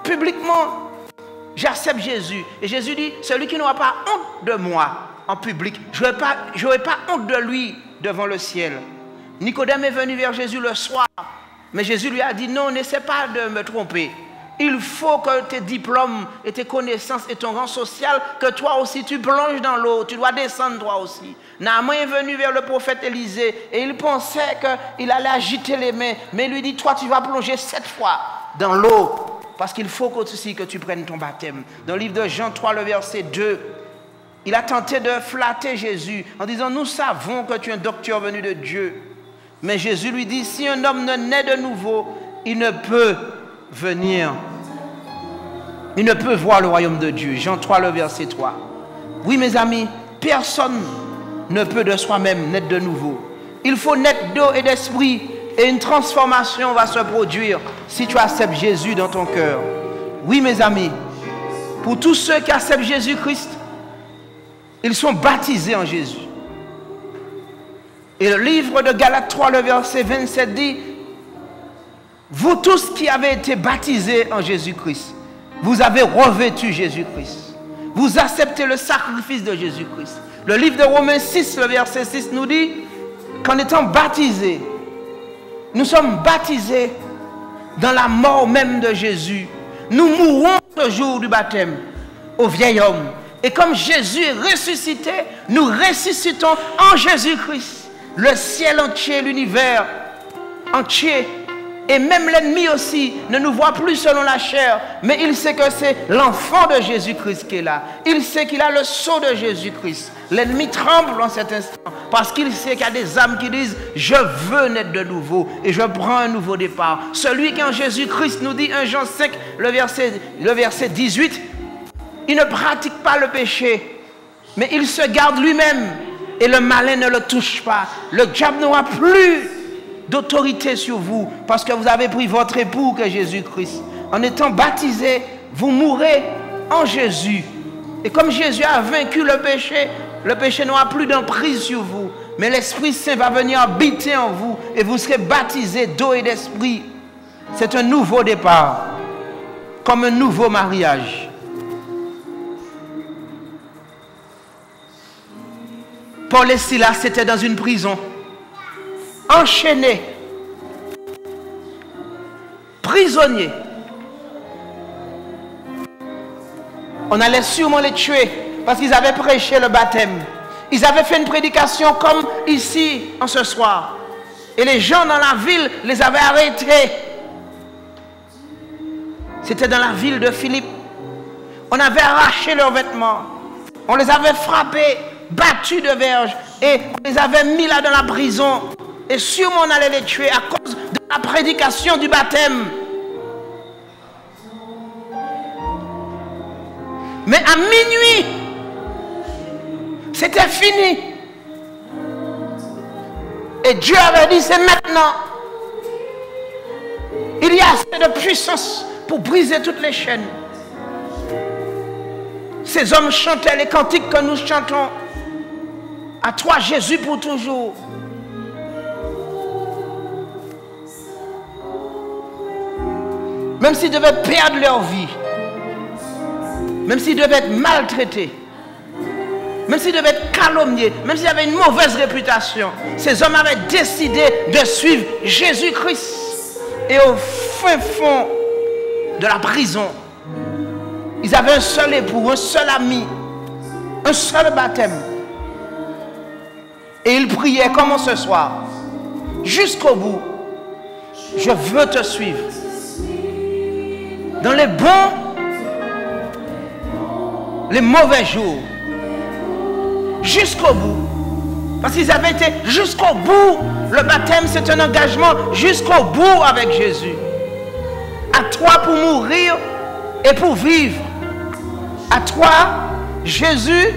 Publiquement, j'accepte Jésus. Et Jésus dit, celui qui n'aura pas honte de moi en public, je n'aurai pas honte de lui devant le ciel. Nicodème est venu vers Jésus le soir. Mais Jésus lui a dit, non, n'essaie pas de me tromper. Il faut que tes diplômes et tes connaissances et ton rang social, que toi aussi tu plonges dans l'eau. Tu dois descendre toi aussi. Naaman est venu vers le prophète Élisée et il pensait qu'il allait agiter les mains. Mais il lui dit, toi tu vas plonger 7 fois dans l'eau. Parce qu'il faut aussi que tu prennes ton baptême. Dans le livre de Jean 3, le verset 2, il a tenté de flatter Jésus en disant, nous savons que tu es un docteur venu de Dieu. Mais Jésus lui dit, si un homme ne naît de nouveau, il ne peut venir. Il ne peut voir le royaume de Dieu. Jean 3, le verset 3. Oui, mes amis, personne ne peut de soi-même naître de nouveau. Il faut naître d'eau et d'esprit. Et une transformation va se produire si tu acceptes Jésus dans ton cœur. Oui, mes amis, pour tous ceux qui acceptent Jésus-Christ, ils sont baptisés en Jésus. Et le livre de Galates 3, le verset 27 dit, vous tous qui avez été baptisés en Jésus-Christ, vous avez revêtu Jésus-Christ. Vous acceptez le sacrifice de Jésus-Christ. Le livre de Romains 6, le verset 6 nous dit qu'en étant baptisés, nous sommes baptisés dans la mort même de Jésus. Nous mourrons ce jour du baptême au vieil homme Et comme Jésus est ressuscité, nous ressuscitons en Jésus-Christ. Le ciel entier, l'univers entier, et même l'ennemi aussi, ne nous voit plus selon la chair, mais il sait que c'est l'enfant de Jésus-Christ qui est là. Il sait qu'il a le sceau de Jésus-Christ. L'ennemi tremble en cet instant, parce qu'il sait qu'il y a des âmes qui disent « Je veux naître de nouveau, et je prends un nouveau départ. » Celui qui en Jésus-Christ nous dit 1 Jean 5, le verset 18, il ne pratique pas le péché, mais il se garde lui-même, et le malin ne le touche pas. Le diable n'aura plus d'autorité sur vous, parce que vous avez pris votre époux que Jésus-Christ. En étant baptisé, vous mourrez en Jésus. Et comme Jésus a vaincu le péché n'aura plus d'emprise sur vous. Mais l'Esprit Saint va venir habiter en vous, et vous serez baptisés d'eau et d'esprit. C'est un nouveau départ, comme un nouveau mariage. Paul et Silas étaient dans une prison, enchaînés, prisonniers. On allait sûrement les tuer parce qu'ils avaient prêché le baptême. Ils avaient fait une prédication comme ici en ce soir. Et les gens dans la ville les avaient arrêtés. C'était dans la ville de Philippe. On avait arraché leurs vêtements. On les avait frappés, battus de verge. Et on les avait mis là dans la prison. Et sûrement on allait les tuer à cause de la prédication du baptême. Mais à minuit, c'était fini. Et Dieu avait dit, c'est maintenant. Il y a assez de puissance pour briser toutes les chaînes. Ces hommes chantaient les cantiques que nous chantons. À toi Jésus pour toujours. Même s'ils devaient perdre leur vie, même s'ils devaient être maltraités, même s'ils devaient être calomniés, même s'ils avaient une mauvaise réputation, ces hommes avaient décidé de suivre Jésus-Christ. Et au fin fond de la prison, ils avaient un seul époux, un seul ami, un seul baptême. Et ils priaient comme ce soir, jusqu'au bout. Je veux te suivre. Dans les bons, les mauvais jours, jusqu'au bout. Parce qu'ils avaient été jusqu'au bout. Le baptême, c'est un engagement jusqu'au bout avec Jésus. À toi pour mourir et pour vivre. À toi, Jésus,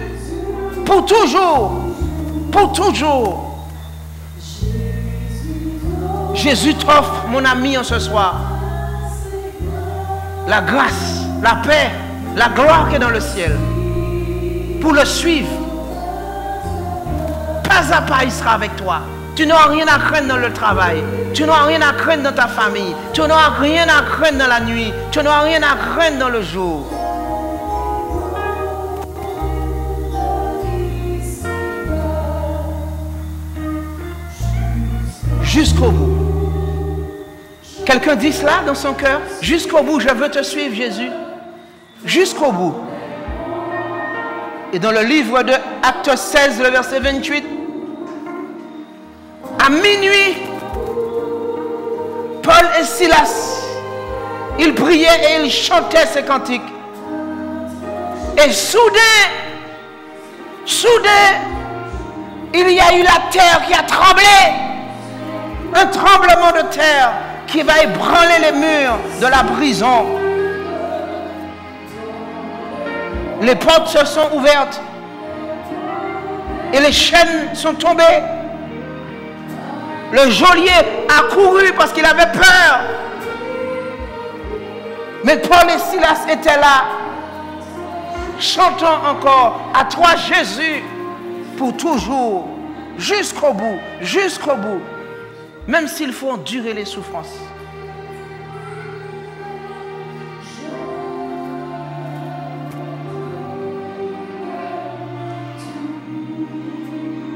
pour toujours. Pour toujours. Jésus t'offre, mon ami, en ce soir, la grâce, la paix, la gloire qui est dans le ciel. Pour le suivre. Pas à pas, il sera avec toi. Tu n'auras rien à craindre dans le travail. Tu n'auras rien à craindre dans ta famille. Tu n'auras rien à craindre dans la nuit. Tu n'auras rien à craindre dans le jour. Jusqu'au bout. Quelqu'un dit cela dans son cœur? Jusqu'au bout, je veux te suivre, Jésus. Jusqu'au bout. Et dans le livre de Actes 16, le verset 28, à minuit, Paul et Silas, ils priaient et ils chantaient ces cantiques. Et soudain, il y a eu la terre qui a tremblé. Un tremblement de terre qui va ébranler les murs de la prison. Les portes se sont ouvertes et les chaînes sont tombées. Le geôlier a couru parce qu'il avait peur. Mais Paul et Silas étaient là, chantant encore à toi Jésus pour toujours, jusqu'au bout, jusqu'au bout. Même s'il faut endurer les souffrances.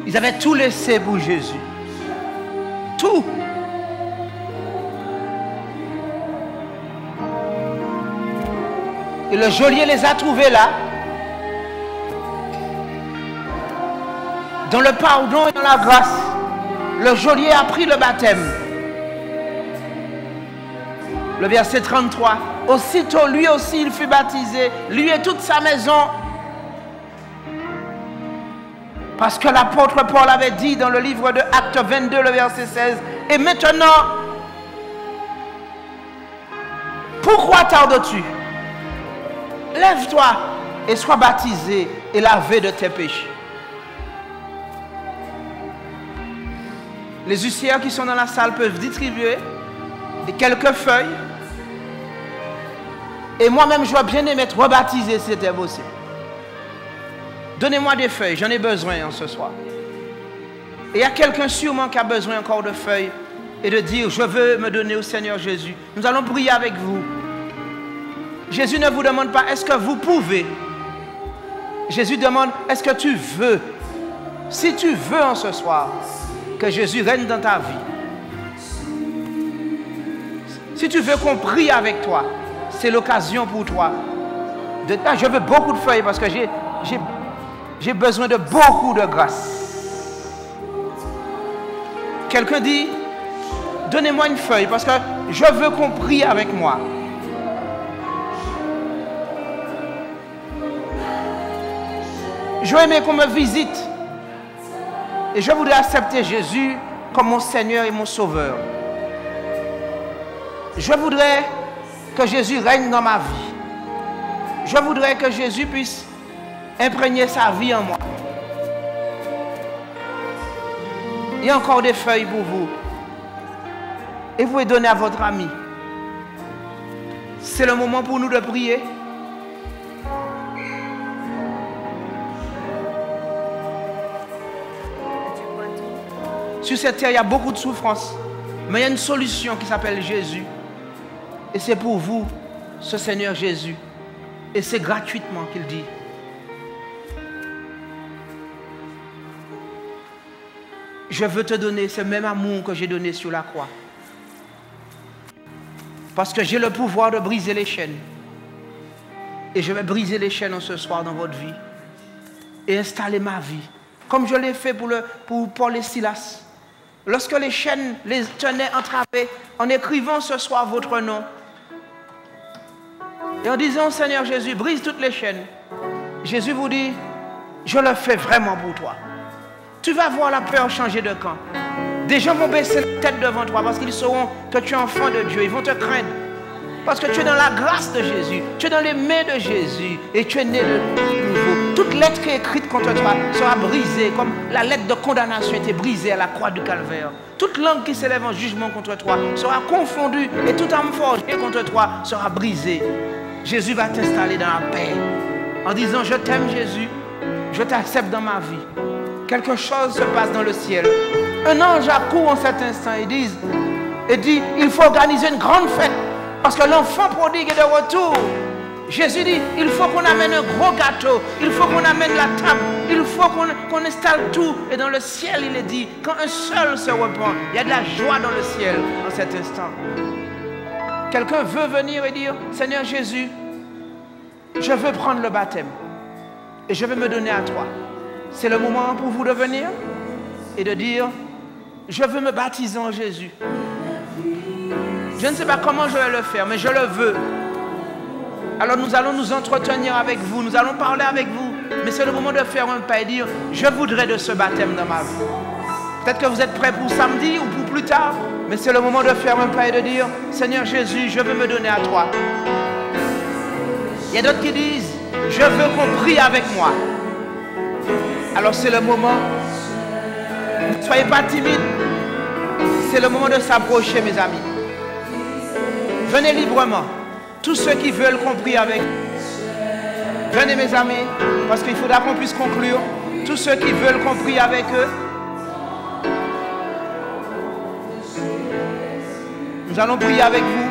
Ils avaient tout laissé pour Jésus. Tout. Et le geôlier les a trouvés là. dans le pardon et dans la grâce, le geôlier a pris le baptême. Le verset 33. Aussitôt, lui aussi, il fut baptisé, lui et toute sa maison. Parce que l'apôtre Paul avait dit dans le livre de Actes 22, le verset 16, « Et maintenant, pourquoi tardes-tu? Lève-toi et sois baptisé et lavé de tes péchés. » Les huissières qui sont dans la salle peuvent distribuer quelques feuilles. Et moi-même, je dois bien aimer être rebaptisé si c'était possible. Donnez-moi des feuilles, j'en ai besoin ce soir. Et il y a quelqu'un sûrement qui a besoin encore de feuilles et de dire, je veux me donner au Seigneur Jésus. Nous allons prier avec vous. Jésus ne vous demande pas, est-ce que vous pouvez? Jésus demande, est-ce que tu veux? Si tu veux en ce soir, que Jésus règne dans ta vie. Si tu veux qu'on prie avec toi, c'est l'occasion pour toi. Je veux beaucoup de feuilles parce que j'ai besoin de beaucoup de grâce. Quelqu'un dit, donnez-moi une feuille parce que je veux qu'on prie avec moi. Je veux aimer qu'on me visite. Et je voudrais accepter Jésus comme mon Seigneur et mon Sauveur. Je voudrais que Jésus règne dans ma vie. Je voudrais que Jésus puisse imprégner sa vie en moi. Il y a encore des feuilles pour vous. Et vous les donnez à votre ami. C'est le moment pour nous de prier. Sur cette terre, il y a beaucoup de souffrance. Mais il y a une solution qui s'appelle Jésus. Et c'est pour vous, ce Seigneur Jésus. Et c'est gratuitement qu'il dit. Je veux te donner ce même amour que j'ai donné sur la croix. Parce que j'ai le pouvoir de briser les chaînes. Et je vais briser les chaînes ce soir dans votre vie. Et installer ma vie. Comme je l'ai fait pour Paul et Silas. Lorsque les chaînes les tenaient entravées, en écrivant ce soir votre nom. Et en disant, Seigneur Jésus, brise toutes les chaînes. Jésus vous dit, je le fais vraiment pour toi. Tu vas voir la peur changer de camp. Des gens vont baisser la tête devant toi parce qu'ils sauront que tu es enfant de Dieu. Ils vont te craindre. Parce que tu es dans la grâce de Jésus. Tu es dans les mains de Jésus. Et tu es né de nouveau. Toute lettre qui est écrite contre toi sera brisée. Comme la lettre de condamnation était brisée à la croix du calvaire. Toute langue qui s'élève en jugement contre toi sera confondue. Et toute âme forgée contre toi sera brisée. Jésus va t'installer dans la paix. En disant, je t'aime Jésus. Je t'accepte dans ma vie. Quelque chose se passe dans le ciel. Un ange accourt en cet instant et dit, il faut organiser une grande fête. Parce que l'enfant prodigue est de retour. Jésus dit, il faut qu'on amène un gros gâteau. Il faut qu'on amène la table. Il faut qu'on installe tout. Et dans le ciel, il est dit, quand un seul se repent, il y a de la joie dans le ciel en cet instant. Quelqu'un veut venir et dire, Seigneur Jésus, je veux prendre le baptême. Et je veux me donner à toi. C'est le moment pour vous de venir et de dire, je veux me baptiser en Jésus. Je ne sais pas comment je vais le faire, mais je le veux. Alors nous allons nous entretenir avec vous, nous allons parler avec vous. Mais c'est le moment de faire un pas et dire, je voudrais de ce baptême dans ma vie. Peut-être que vous êtes prêts pour samedi ou pour plus tard, mais c'est le moment de faire un pas et de dire, Seigneur Jésus, je veux me donner à toi. Il y a d'autres qui disent, je veux qu'on prie avec moi. Alors c'est le moment. Ne soyez pas timides. C'est le moment de s'approcher, mes amis. Venez librement. Tous ceux qui veulent qu'on prie avec. Venez, mes amis, parce qu'il faudra qu'on puisse conclure. Tous ceux qui veulent qu'on prie avec eux. Nous allons prier avec vous.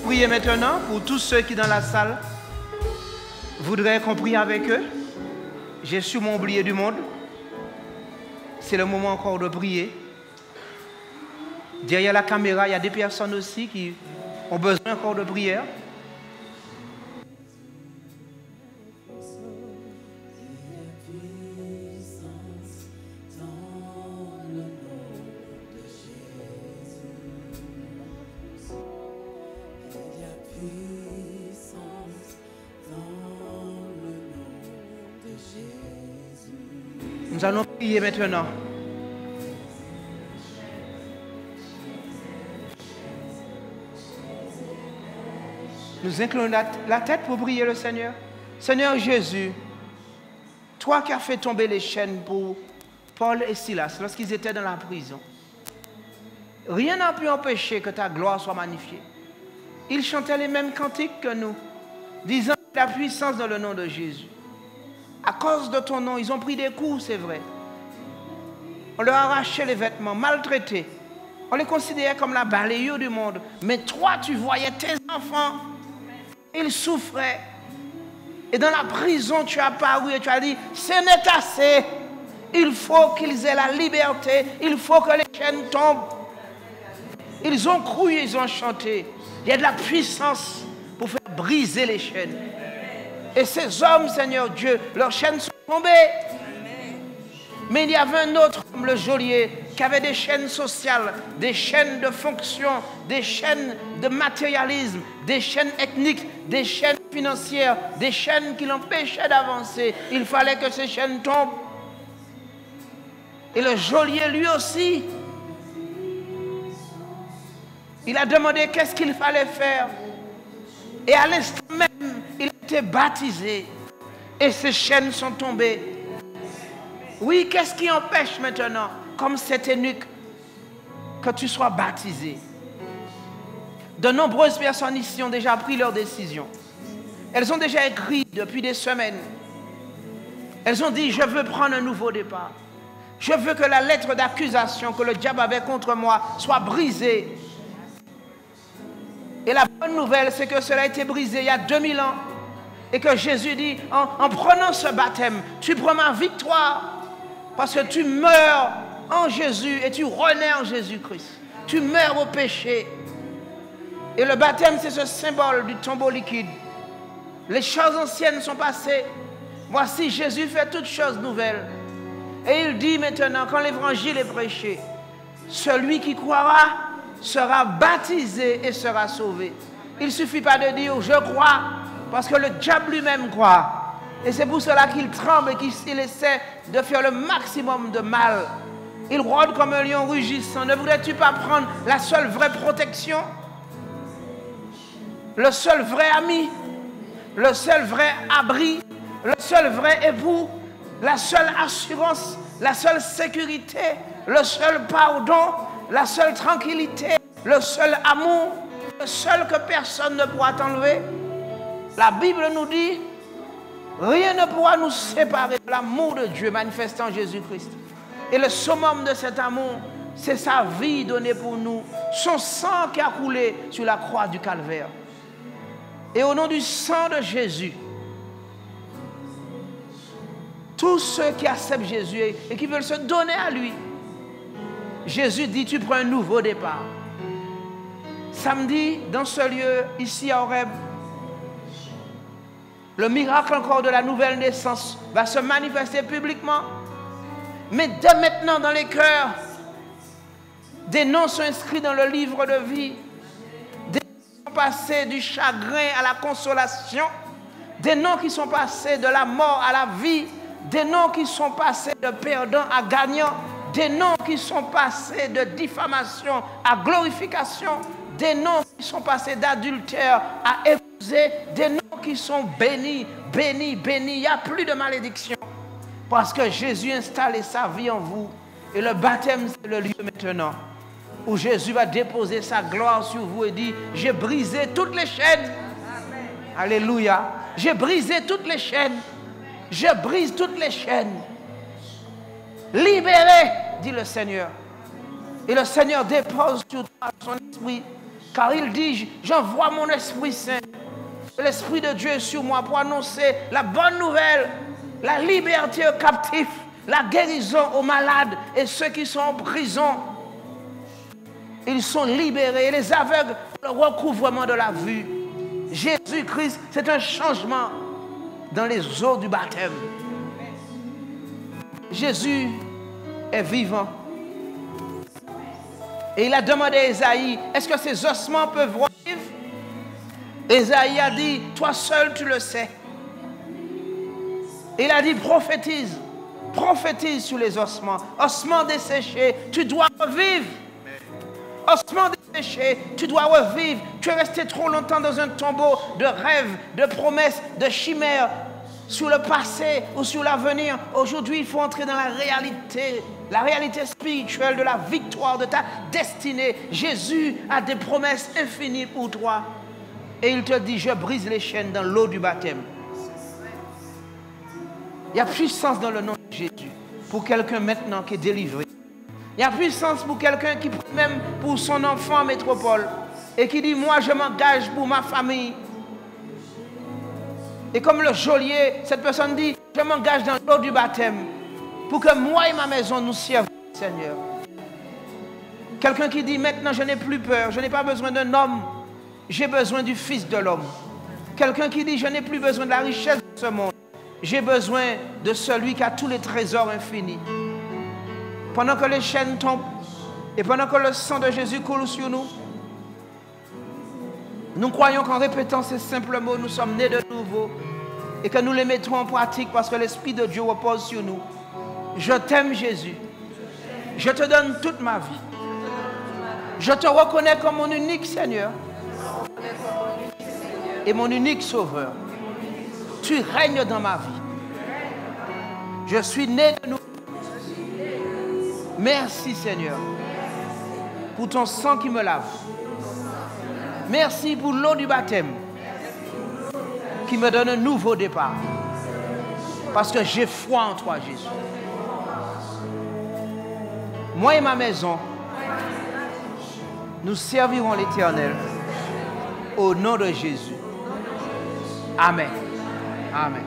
prier maintenant pour tous ceux qui dans la salle voudraient qu'on prie avec eux. J'ai sûrement oublié du monde. C'est le moment encore de prier. Derrière la caméra, il y a des personnes aussi qui ont besoin encore de prière. Nous allons prier maintenant. Nous inclinons la tête pour prier le Seigneur. Seigneur Jésus, toi qui as fait tomber les chaînes pour Paul et Silas lorsqu'ils étaient dans la prison, rien n'a pu empêcher que ta gloire soit magnifiée. Ils chantaient les mêmes cantiques que nous, disant la puissance dans le nom de Jésus. À cause de ton nom, ils ont pris des coups, c'est vrai. On leur a arraché les vêtements, maltraités. On les considérait comme la balayure du monde. Mais toi, tu voyais tes enfants. Ils souffraient. Et dans la prison, tu as paru et tu as dit, ce n'est assez. Il faut qu'ils aient la liberté. Il faut que les chaînes tombent. Ils ont cru, ils ont chanté. Il y a de la puissance pour faire briser les chaînes. Et ces hommes, Seigneur Dieu, leurs chaînes sont tombées. Mais il y avait un autre, comme le geôlier, qui avait des chaînes sociales, des chaînes de fonction, des chaînes de matérialisme, des chaînes ethniques, des chaînes financières, des chaînes qui l'empêchaient d'avancer. Il fallait que ces chaînes tombent. Et le geôlier, lui aussi, il a demandé qu'est-ce qu'il fallait faire. Et à l'instant même, il a été baptisé. Et ses chaînes sont tombées. Oui, qu'est-ce qui empêche maintenant, comme cet eunuque, que tu sois baptisé? De nombreuses personnes ici ont déjà pris leur décision. Elles ont déjà écrit depuis des semaines. Elles ont dit, je veux prendre un nouveau départ. Je veux que la lettre d'accusation que le diable avait contre moi soit brisée. Et la bonne nouvelle, c'est que cela a été brisé il y a 2000 ans. Et que Jésus dit, en prenant ce baptême, tu prends ma victoire. Parce que tu meurs en Jésus et tu renais en Jésus-Christ. Tu meurs au péché. Et le baptême, c'est ce symbole du tombeau liquide. Les choses anciennes sont passées. Voici, Jésus fait toutes choses nouvelles. Et il dit maintenant, quand l'évangile est prêché, celui qui croira sera baptisé et sera sauvé. Il ne suffit pas de dire, je crois, parce que le diable lui-même croit. Et c'est pour cela qu'il tremble et qu'il essaie de faire le maximum de mal. Il rôde comme un lion rugissant. Ne voudrais-tu pas prendre la seule vraie protection? Le seul vrai ami? Le seul vrai abri? Le seul vrai époux? La seule assurance? La seule sécurité? Le seul pardon? La seule tranquillité? Le seul amour? Le seul que personne ne pourra t'enlever? La Bible nous dit, rien ne pourra nous séparer de l'amour de Dieu manifesté en Jésus-Christ. Et le summum de cet amour, c'est sa vie donnée pour nous, son sang qui a coulé sur la croix du Calvaire. Et au nom du sang de Jésus, tous ceux qui acceptent Jésus et qui veulent se donner à lui, Jésus dit, tu prends un nouveau départ. Samedi, dans ce lieu, ici à Horeb, le miracle encore de la nouvelle naissance va se manifester publiquement. Mais dès maintenant dans les cœurs, des noms sont inscrits dans le livre de vie. Des noms qui sont passés du chagrin à la consolation. Des noms qui sont passés de la mort à la vie. Des noms qui sont passés de perdant à gagnant. Des noms qui sont passés de diffamation à glorification. Des noms qui sont passés d'adultère à épouser. Des noms qui sont bénis, bénis, bénis. Il n'y a plus de malédiction. Parce que Jésus a installé sa vie en vous. Et le baptême, c'est le lieu maintenant où Jésus va déposer sa gloire sur vous et dit, j'ai brisé toutes les chaînes. Amen. Alléluia. J'ai brisé toutes les chaînes. Je brise toutes les chaînes. Libéré, dit le Seigneur. Et le Seigneur dépose sur toi son esprit. Car il dit, j'envoie mon Esprit Saint. L'Esprit de Dieu est sur moi pour annoncer la bonne nouvelle, la liberté aux captifs, la guérison aux malades et ceux qui sont en prison. Ils sont libérés et les aveugles, le recouvrement de la vue. Jésus-Christ, c'est un changement dans les eaux du baptême. Jésus est vivant. Et il a demandé à Ésaïe, est-ce que ces ossements peuvent revivre? Ésaïe a dit, toi seul tu le sais. Il a dit, prophétise sur les ossements. Ossements desséchés, tu dois revivre. Ossements desséchés, tu dois revivre. Tu es resté trop longtemps dans un tombeau de rêves, de promesses, de chimères, sur le passé ou sur l'avenir. Aujourd'hui, il faut entrer dans la réalité spirituelle de la victoire de ta destinée. Jésus a des promesses infinies pour toi. Et il te dit, je brise les chaînes dans l'eau du baptême. Il y a puissance dans le nom de Jésus pour quelqu'un maintenant qui est délivré. Il y a puissance pour quelqu'un qui prie même pour son enfant en métropole et qui dit, moi je m'engage pour ma famille. Et comme le geôlier, cette personne dit, je m'engage dans l'eau du baptême pour que moi et ma maison nous servons, Seigneur. Quelqu'un qui dit, maintenant je n'ai plus peur, je n'ai pas besoin d'un homme, j'ai besoin du Fils de l'homme. Quelqu'un qui dit, je n'ai plus besoin de la richesse de ce monde, j'ai besoin de celui qui a tous les trésors infinis. Pendant que les chaînes tombent et pendant que le sang de Jésus coule sur nous, nous croyons qu'en répétant ces simples mots, nous sommes nés de nouveau et que nous les mettrons en pratique parce que l'Esprit de Dieu repose sur nous. Je t'aime, Jésus. Je te donne toute ma vie. Je te reconnais comme mon unique Seigneur et mon unique Sauveur. Tu règnes dans ma vie. Je suis né de nouveau. Merci, Seigneur, pour ton sang qui me lave. Merci pour l'eau du baptême qui me donne un nouveau départ. Parce que j'ai foi en toi, Jésus. Moi et ma maison, nous servirons l'Éternel au nom de Jésus. Amen. Amen.